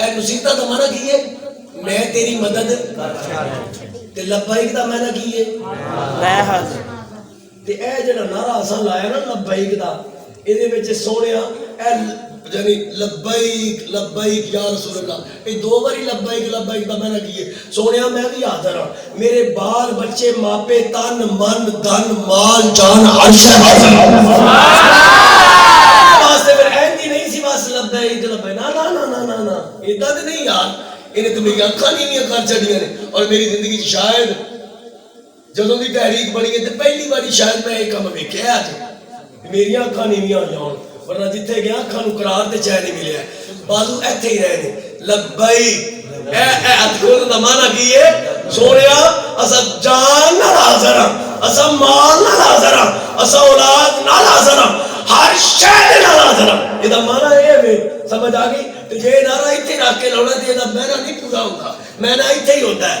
Speaker 1: ਇਹ ਨਸੀਹਤਾਂ ਦਾ ਮਾਨਾ ਕੀ ਹੈ? ਮੈਂ ਤੇਰੀ ਮਦਦ ਤੇ ਲਬੈਕ ਦਾ ਮਾਨਾ ਕੀ ਹੈ?
Speaker 4: ਮੈਂ ਹਾਜ਼ਰ।
Speaker 1: ਤੇ ਇਹ ਜਿਹੜਾ ਨਾਰਾ ਅਸਾਂ ਲਾਇਆ ਨਾ ਲਬੈਕ ਦਾ, ਇਹਦੇ ਵਿੱਚ ਸੋਹਣਿਆ ਇਹ ਯਾਨੀ ਲਬੈਕ ਲਬੈਕ ਯਾ ਰਸੂਲ ਅੱਲਾਹ, ਇਹ ਦੋ ਵਾਰੀ ਲਬੈਕ ਲਬੈਕ ਦਾ ਮਾਨਾ ਕੀ ਹੈ? ਸੋਹਣਿਆ ਮੈਂ ਵੀ ਹਾਜ਼ਰ ਹਾਂ, ਮੇਰੇ ਬਾਲ ਬੱਚੇ ਮਾਪੇ ਤਨ ਮਨ ਧਨ ਮਾਲ ਜਾਨ ਅਰਸ਼ ਹਾਜ਼ਰ ਵਾਸਤੇ। ਫਿਰ ਐਂਦੀ ਨਹੀਂ ਸੀ ਬਸ ਲਬੈਕ ਲਬੈਕ, ਨਾ ਨਾ ਨਾ ਨਾ ਨਾ ਇਦਾਂ ਤੇ ਨਹੀਂ ਯਾਰ। ਇਹਨੇ ਤਾਂ ਮੇਰੀ ਅੱਖਾਂ ਨੀਵੀਆਂ ਕਰ ਛੱਡੀਆਂ ਨੇ। ਔਰ ਮੇਰੀ ਜ਼ਿੰਦਗੀ 'ਚ ਸ਼ਾਇਦ ਜਦੋਂ ਦੀ ਤਹਿਰੀਕ ਬਣੀ ਹੈ ਤੇ ਪਹਿਲੀ ਵਾਰੀ ਸ਼ਾਇਦ ਮੈਂ ਇਹ ਕੰਮ ਵੇਖਿਆ ਅੱਜ ਮੇਰੀਆਂ ਅੱਖਾਂ ਨੀਵੀਆਂ ਹੋਈਆਂ ਹੋਣ। ਵਰਨਾ ਜਿੱਥੇ ਗਿਆ ਅੱਖਾਂ ਨੂੰ ਕਰਾਰ ਤੇ ਚੈਨ ਨਹੀਂ ਮਿਲਿਆ। ਬਾਜ਼ੂ ਇੱਥੇ ਹੀ ਰਹੇ ਨੇ। ਲਬੈਕ ਇਹ ਅਦਖੁਲ ਦਾ ਮਾਨਾ ਕੀ ਹੈ? ਸੋਹਣਿਆ ਅਸਾਂ ਜਾਨ ਨਾਲ ਹਾਜ਼ਰ ਹਾਂ, ਅਸਾਂ ਮਾਲ ਨਾਲ ਹਾਜ਼ਰ ਹਾਂ, ਅਸਾਂ ਔਲਾਦ ਨਾਲ ਹਾਜ਼ਰ ਹਾਂ, ਹਰ ਸ਼ੈ ਦੇ ਨਾਲ ਹਾਜ਼ਰ ਹਾਂ। ਇਹਦਾ ਮਾਨਾ ਇਹ ਵੇ, ਸਮਝ ਆ ਗਈ? ਤੇ ਜੇ ਨਾਰਾ ਇੱਥੇ ਰੱਖ ਕੇ ਲਾਉਣਾ ਤੇ ਇਹਦਾ ਮਹਿਨਾ ਨਹੀਂ ਪੂਰਾ ਹੁੰਦਾ, ਮਹਿਨਾ ਇੱਥੇ ਹੀ ਹੁੰਦਾ ਹੈ।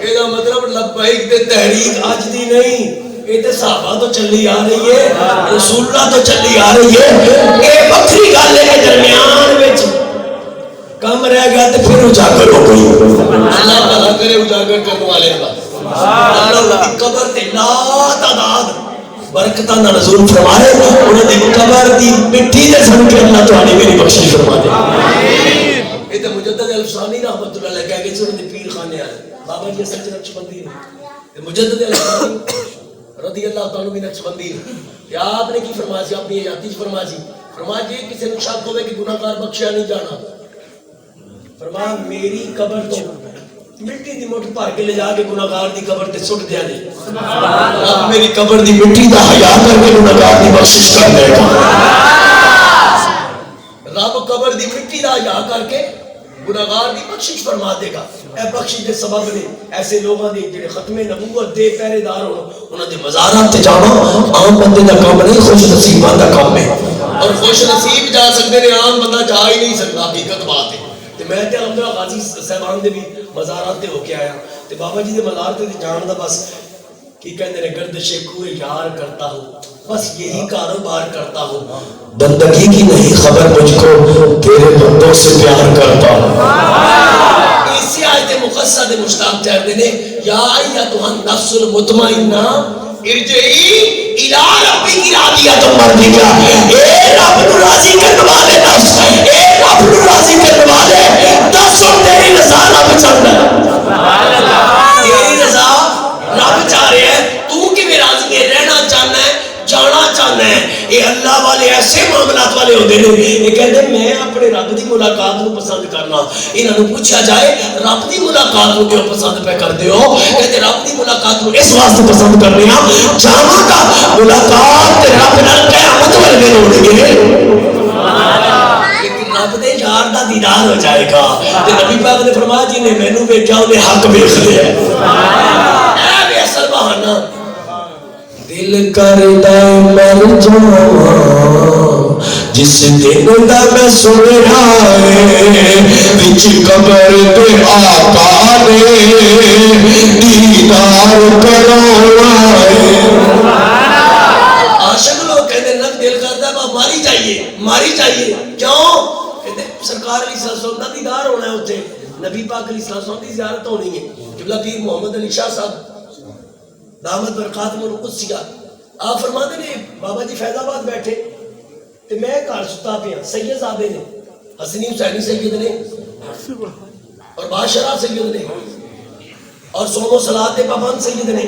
Speaker 1: ਇਹਦਾ ਮਤਲਬ ਲਬੈਕ ਤੇ ਤਹਿਰੀਕ ਅੱਜ ਦੀ ਨਹੀਂ, ਇਹ ਤੇ ਸਹਾਬਾ ਤੋਂ ਚੱਲੀ ਆ ਰਹੀ ਹੈ, ਰਸੂਲullah ਤੋਂ ਚੱਲੀ ਆ ਰਹੀ ਹੈ। ਇਹ ਵੱਖਰੀ ਗੱਲ ਹੈ ਦਰਮਿਆਨ ਵਿੱਚ ਕੰਮ کم رہ گیا تو پھر اجاگر ہو گئی. اللہ بھلا کرے اجاگر کرنے والے کا. اللہ کی قبر تے لا تعداد برکتاں دا نزول فرمائے. انہاں دی قبر دی مٹی دے صدقے اللہ تہاڈی میری بخشش فرما دے. یہ تو مجدد الفسانی رحمت اللہ علیہ کہہ گئے سن دے پیر خانے والے بابا جی سچ نقشبندی نے. مجدد الفسانی رضی اللہ تعالیٰ بھی نقشبندی نے. یا آپ نے کی فرمایا سی اپنی حیاتی فرمایا سی فرمایا جی کسی نے شک ہوئے کہ گناہگار بخشیا نہیں جانا. فرمایا میری قبر تو مٹی دی مٹھ بھر کے لے جا کے گناہگار دی قبر تے سٹ دیا جی. اب میری قبر دی مٹی دا حیا کر کے گناہگار دی بخشش کر دے گا. رب قبر دی مٹی دا حیا کر کے گناہگار دی بخشش فرما دے گا. اے بخشش دے سبب نے ایسے لوگاں دے جڑے ختم نبوت دے پہرے دار ہون انہاں دے مزارات تے جانا عام بندے دا کام نہیں خوش نصیباں دا کام ہے. اور خوش نصیب جا سکدے نے عام بندہ جا ہی نہیں سکدا. حقیقت بات ہے. تے میں تے الحمدللہ غازی صاحبان دے بھی مزارات تے ہو کے آیا تے بابا جی دے مزار تے جان دا بس کی کہندے نے گردش کوئے یار کرتا ہوں بس یہی کاروبار کرتا ہوں. بندگی کی نہیں خبر مجھ کو تیرے بندوں سے پیار کرتا ہوں. اسی آیت مقدسہ دے مشتاق چہردے نے یا ایتھا النفس المطمئنہ ارجعی الی ربک راضیۃ مرضیہ. اے رب نو راضی کرنے والے نفس اے رب نو راضی کرنے والے دس تیری رضا رب چاہتا ہے. سبحان اللہ. تیری رضا رب چاہ رہے ہیں. تو کہ راضی ہے رہنا چاہنا ہے جانا چاہنا ہے. یہ اللہ والے ایسے معاملات والے ہوتے ہیں یہ کہتے ہیں میں اپنے رب دی ملاقات کو پسند کرنا. انہوں نے پوچھا جائے رب دی ملاقات کو کیوں پسند پہ کرتے ہو؟ کہتے رب دی ملاقات کو اس واسطے پسند کرنے ہاں جاواں گا ملاقات رب نال قیامت والے ہون گے لیکن رب دے یار دا دیدار ہو جائے گا. تے نبی پاک نے فرمایا جی نے مینوں ویکھیا اونے حق ویکھ لیا. اے بے اصل بہانہ دل کردا مر جاواں جس دن دا میں سنیا ہے وچ قبر تے آقا نے دیدار کراونا ہے. عاشق لوگ کہتے ہیں دل کردا ہے ماری چاہیے کیوں کہتے سرکار علیہ السلام دا دیدار ہونا ہے اوتھے. نبی پاک علیہ السلام دی زیارت ہونی ہے. قبلہ پیر محمد علی شاہ صاحب دامت برکاتہم القدسیہ آپ فرماتے نے بابا جی فیض آباد بیٹھے تو میں گھر ستا پیا. سید صاحبے نے حسنی حسینی سید نے اور بادشاہ سید نے اور سوم و صلات کے پابند سید نے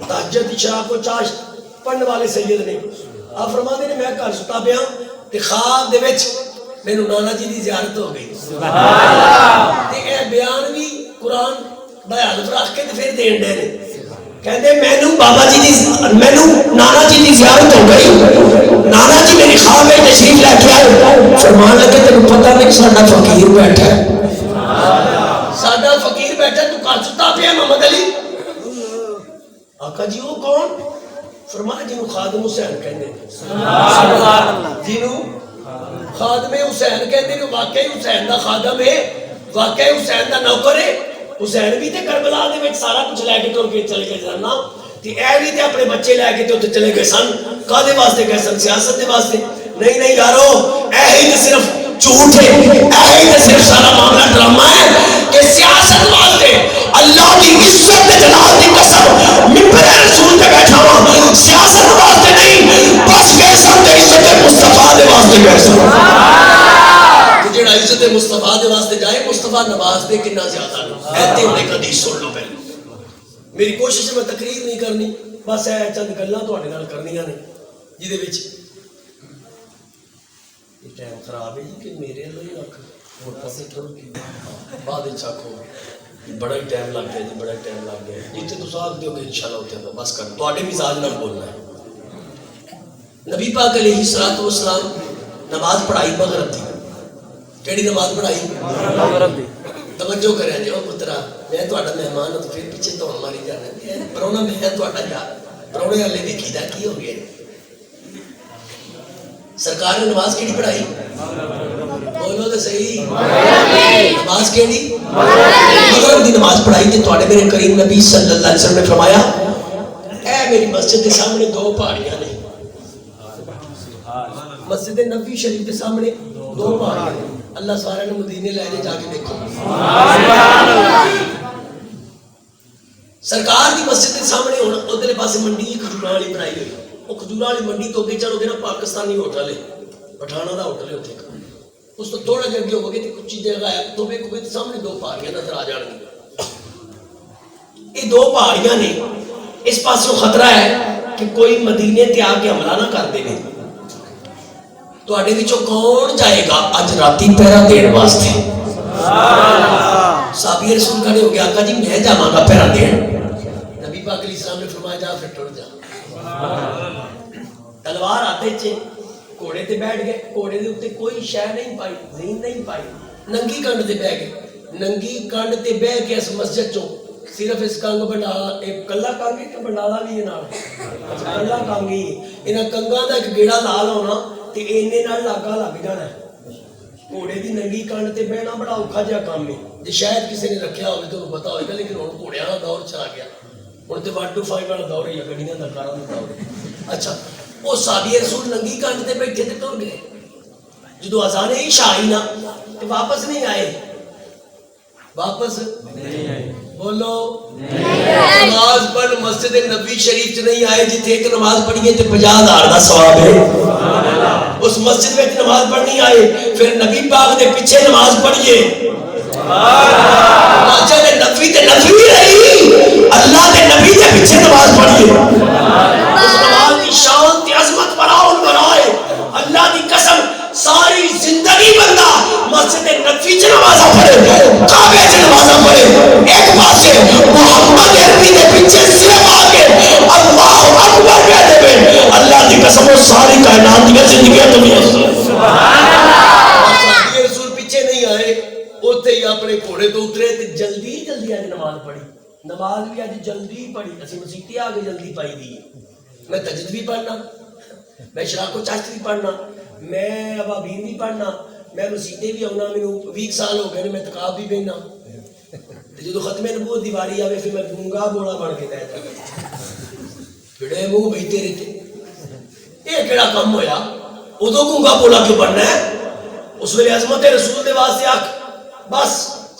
Speaker 1: تہجد اشراق و چاش پڑھنے والے سید نے. آپ فرماتے نے میں گھر ستا پیا تے خواب دے وچ مینوں نانا جی دی زیارت ہو گئی. سبحان اللہ. تے اے بیان بھی قرآن بیان رکھ کے تے پھر دین دے نے کہتے مینوں بابا جی دی مینوں نانا جی دی زیارت ہو گئی. نانا جی میری خواب میں تشریف لے کے آئے فرمان لگے تینوں پتہ نہیں ساڈا فقیر بیٹھا ہے. ساڈا فقیر بیٹھا تو گھر ستا پیا محمد علی. آقا جی وہ کون؟ فرمایا جنوں خادم حسین کہندے جنوں خادم حسین کہندے کہ واقعی حسین دا خادم ہے واقعی حسین دا نوکر ہے. حسین بھی تے کربلا دے وچ سارا کچھ لے کے ٹر کے چلے گئے سن نا تے اے بھی تے اپنے بچے لے کے تے اوتے چلے گئے سن. کادے واسطے گئے سن؟ سیاست دے واسطے نہیں یارو اے ہی تے صرف جھوٹ ہے. اے ہی تے صرف سارا معاملہ ڈرامہ ہے کہ سیاست واسطے اللہ دی عزت تے جلال دی قسم منبر رسول تے بیٹھا ہوں سیاست واسطے نہیں بس گئے سن تے عزت مصطفیٰ دے واسطے گئے سن. جڑا عزت مصطفیٰ دے واسطے جائے مصطفیٰ نواز دے کنا زیادہ نہیں. ایتے ہونے کا حدیث سن لو پہلے. میری کوشش ہے میں تقریر نہیں کرنی بس اے چند گلاں تہاڈے نال کرنیاں نے جہدے وچ یہ ٹائم خراب ہے جی کہ میرے لئی رکھ ہن پاسے ٹر کے بعد وچ آکھو بڑا ہی ٹائم لگ گیا جی بڑا ٹائم لگ گیا. جتھے تساں آکھدے ہو کہ انشاءاللہ اوتھے بس کر تہاڈے مزاج نال بولنا ہے. نبی پاک علیہ الصلوۃ والسلام نماز پڑھائی مغرب دی. کیڑی نماز پڑھائی؟ مغرب دی. توجہ کرے جو پترا میں تہاڈا مہمان ہوں پھر پیچھے تو ہماری جانا پرونا میں تہاڈا یار پرونے والے دیکھی دا کی ہو گیا. سرکار نے نماز کیڑی پڑھائی؟ بولو تو صحیح. نماز کیڑی؟ مغرب دی نماز پڑھائی تے تہاڈے میرے کریم نبی صلی اللہ علیہ وسلم نے فرمایا اے میری مسجد کے سامنے دو پہاڑیاں نے. مسجد نبوی شریف کے سامنے دو پہاڑیاں نے. اللہ سارے نے مدینے لے جائے، جا کے دیکھو سرکار دی مسجد کے سامنے ہونا ادھر پاسے منڈی کھجوراں والی بنائی ہوئی، وہ کھجوراں والی منڈی تو اگے چلو گے نا پاکستانی ہوٹل ہے، پٹھانا دا ہوٹل ہے اتنے کا، اس تو تھوڑا جا اگے ہوگے تو کچھ چیزیں غائب تو ویکھو گے سامنے دو پہاڑیاں نظر آ جان گی. یہ دو پہاڑیاں نے، اس پاسوں خطرہ ہے کہ کوئی مدینے تے آ کے حملہ نہ کر دے گے. تواڈے وچوں کون جائے گا اج راتی پہرا دین واسطے؟ صحابی رسول کھڑے ہو گیا، آقا جی میں جاواں گا پہرا دین. نبی پاک علیہ السلام نے فرمایا جا پھر ٹر جا. تلوار ہاتھ وچ، گھوڑے تے بیٹھ گئے، گھوڑے دے اوتے کوئی شے نہیں پائی، زین نہیں پائی، ننگی کنڈ تے بیٹھ گئے. ننگی کنڈ تے بیٹھ کے اس مسجد چوں صرف اس کنگ بنڈالا ایک کلا کنگی تے بنڈالا بھی ہے نال، کلا کنگی انہاں کنگاں دا ایک گیڑا لا لاؤنا تے اینے نال لاگا لگ جانا ہے. گھوڑے دی ننگی کنڈ تے بہنا بڑا اوکھا جہا کام ہے، جے شاید کسی نے رکھیا ہوئے تو پتا ہوئے گا، لیکن ہن گھوڑیاں دا دور چلا گیا، ہن تے 1-5 والا دور ہے یا گڈیاں دا کاراں دا دور ہے. اچھا وہ صحابی رسول ننگی کنڈ تے بیٹھے تے ٹر گئے. جدو اذان عشاء آئی نا تے واپس نہیں آئے، واپس نہیں آئے، بولو نماز پڑھ مسجد نبوی شریف چ نہیں آئے جتھے ایک نماز پڑھیے تے 50,000 دا ثواب ہے. اس مسجد میں نماز پڑھنی آئے پھر نبی پاک دے پیچھے نماز پڑھیے. مسجد نبوی تے نبوی رہی، اللہ دے نبی دے پیچھے نماز پڑھیے. اس نماز کی شان تے عظمت بڑھاؤ بنائے. اللہ دی قسم ساری زندگی بندہ مسجد نبوی چ نماز پڑھے، کعبے چ نماز پڑھے، ایک پاسے محمد عربی دے پیچھے صرف آ کے اللہ اکبر کہہ دے، اللہ دی قسم وہ ساری کائنات کی زندگی تو نہیں. سبحان اللہ. رسول پیچھے نہیں آئے، اوتھے ہی اپنے گھوڑے تو اترے تے جلدی جلدی آج نماز پڑھی. نماز بھی آج جلدی پڑھی، اسی مسیتی آ کے جلدی پائی دی. میں تہجد بھی پڑھنا، میں شراق و چاشت بھی پڑھنا، میں ابابین بھی پڑھنا، میں مسیطے بھی آنا، میں 20 سال ہو گئے میں اعتکاف بھی بہنا. جدو ختم نبوت دی واری آوے پھر میں گونگا بولا بن کے بیٹھ جاتا، پھڑے منہ بیٹھتے رہتے. یہ کیڑا کم ہویا؟ ادو گونگا بولا کیوں بننا ہے؟ اس ویلے عظمت رسول دے واسطے آکھ بس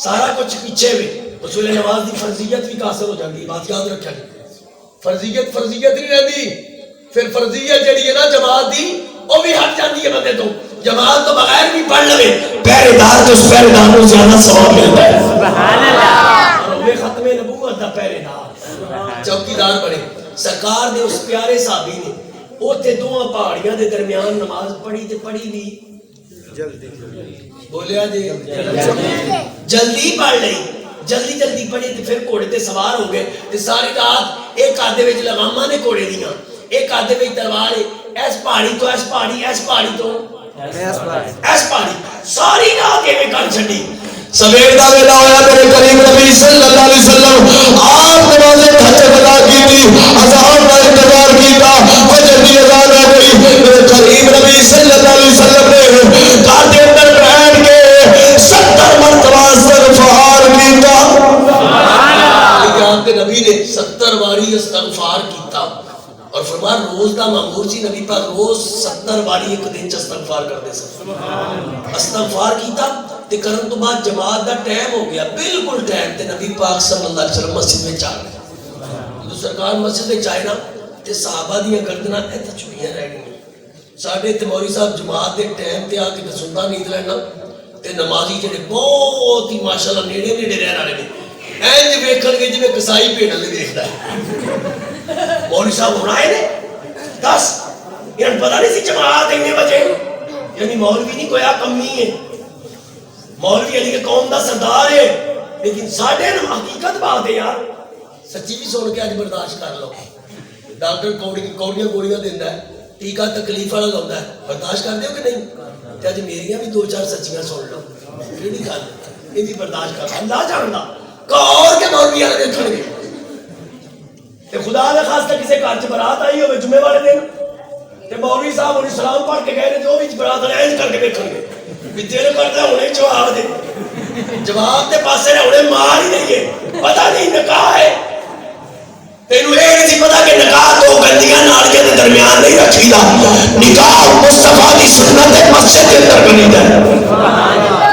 Speaker 1: سارا کچھ پیچھے ہوئے. اس ویلے نماز دی فرضیت بھی قاصر ہو جاتی. بات یاد رکھا جی، فرضیت نہیں رہتی. پھر فرضیت جڑی ہے نا جماعت دی وہ بھی ہٹ جاتی ہے بندے تو. جماعت تو بغیر بھی پڑھ لے، پہرے دار تو اس پہرے دار کو زیادہ ثواب ملتا ہے. سبحان اللہ. وہ ختم نبوت دا پہرے دار چوکی دار بنے. سرکار نے اس پیارے صحابی نے اوتھے دوواں پہاڑیاں دے درمیان نماز پڑھی تے پڑھی بھی جلدی بولیا جی جلدی پڑھ لئی، جلدی جلدی پڑھی تے پھر گھوڑے تے سوار ہو گئے تے ساری رات ایک آدھے وچ لگاماں نے گھوڑے دیاں، ایک آدھے وچ تلوار ہے، ایس پہاڑی تو ایس پہاڑی، ایس پہاڑی تو ایس پہاڑی، ساری رات ایویں کر چھڈی. سویر دا ویلا ہویا، میرے کریم نبی صلی اللہ علیہ وسلم آپ نماز تہجد ادا کیتی، اذان دا انتظار کیتا، فجر دی اذان ہو گئی. میرے کریم نبی صلی اللہ علیہ وسلم نے گھر دے اندر بیٹھ کے 70 مرتبہ استغفار کیتا. سبحان اللہ. آپ کے نبی نے 70 باری استغفار کیتا اور فرمایا روز دا معمول سی نبی پاک روز 70 باری ایک دن چ استغفار کرتے سن. استغفار کیتا تے کرن تو بعد جماعت دا ٹائم ہو گیا، بالکل ٹائم تے نبی پاک صلی اللہ علیہ وسلم مسجد میں چاہ گئے. تو سرکار مسجد میں چاہے نا تے صحابہ دیاں گردناں ایتھے چھڑیاں رہ گئیں. ساڈے تے مولوی صاحب جماعت دے ٹائم تے آ کے سنتا نیند لینا تے نمازی جڑے بہت ہی ماشاءاللہ نیڑے نیڑے رہن والے نے اینج ویکھن گے جویں کسائی بھیڑاں نوں ویکھدا ہے. مولوی صاحب ہونا ہے نے 10 یعنی پتہ نہیں سی جماعت اتنے بجے، یعنی مولوی نہیں کوئی کمی ہے، مولوی علی کے قوم دا سردار ہے. لیکن ساڈے نا حقیقت بات ہے یار، سچی بھی سن کے اج برداشت کر لو. ڈاکٹر کوڑیاں گولیاں دیندا ہے، ٹیکا تکلیف والا لاਉਂدا ہے، برداشت کر دیو کہ نہیں؟ تے اج میریاں بھی 2-4 سچیاں سن لو، کیڑی گل یہ بھی برداشت کر. اللہ جاندا کور کے مولوی والے دیکھن گے تے خدا نے خاصہ کسی گھر چ برات آئی ہوے جمعے والے دن تے مولوی صاحب انہیں سلام پڑھ کے گئے جو بھی برات والے اینج کر کے دیکھن گے بھی تیرے کردا ہونے جواب دے، جواب تے پاسے نے ہونے مار ہی دئیے. پتہ نہیں نکاح ہے، تینوں یہ نہیں پتا کہ نکاح دو گندیاں نالیاں دے درمیان نہیں رکھی دا. نکاح مصطفیٰ دی سنت مسجد کے اندر بنی ہے.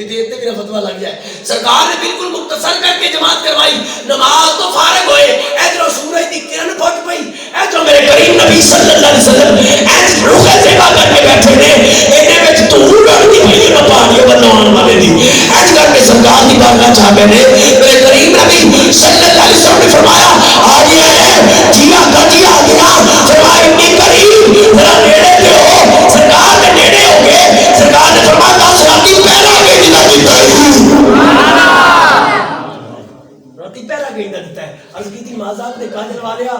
Speaker 1: کہ دیتے میرا فتوہ لگ جائے. سرکار نے بالکل مختصر کر کے جماعت کروائی. نماز تو فارغ ہوئے, ادھر سورج دی کرن پھٹ پئی, ادھر میرے کریم نبی صلی اللہ علیہ وسلم ایس روخے سیوا کر کے بیٹھے نے, اینے وچ دھول اڑدی پئی نہ پانی بناون والے دی. ایس کر کے سرکار دی بارگاہ چ آ گئے. میرے کریم نبی صلی اللہ علیہ وسلم نے فرمایا آ گیا ہے جیا گاجی آ گیا. فرمایا اتنی کریم ذرا نیڑے تے ہو. سرکار نے نیڑے ہو گئے. سرکار نے فرمایا 10 راتی پہلا کیتا دیتا ہے, راتی پہلا کیتا دیتا ہے. عرض کی تھی مازاق دے کاجل والیا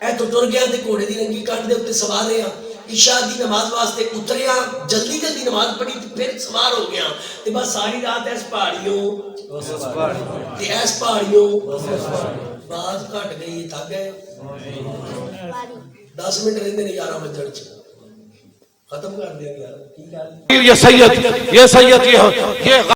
Speaker 1: اے تو ٹر گیا تے گھوڑے دی رنگی کٹ دے اوتے سوار رہیا. عشاء دی نماز واسطے اتریا, جلدی جلدی نماز پڑھی تے پھر سوار ہو گیا تے بس ساری رات ایس پہاڑیوں تے ایس پہاڑیوں باز کٹ گئی تھک گئے. 10 منٹ رہندے نے 11 بجے چ ختم کر دیا یار. کی گل
Speaker 2: یہ سید یہ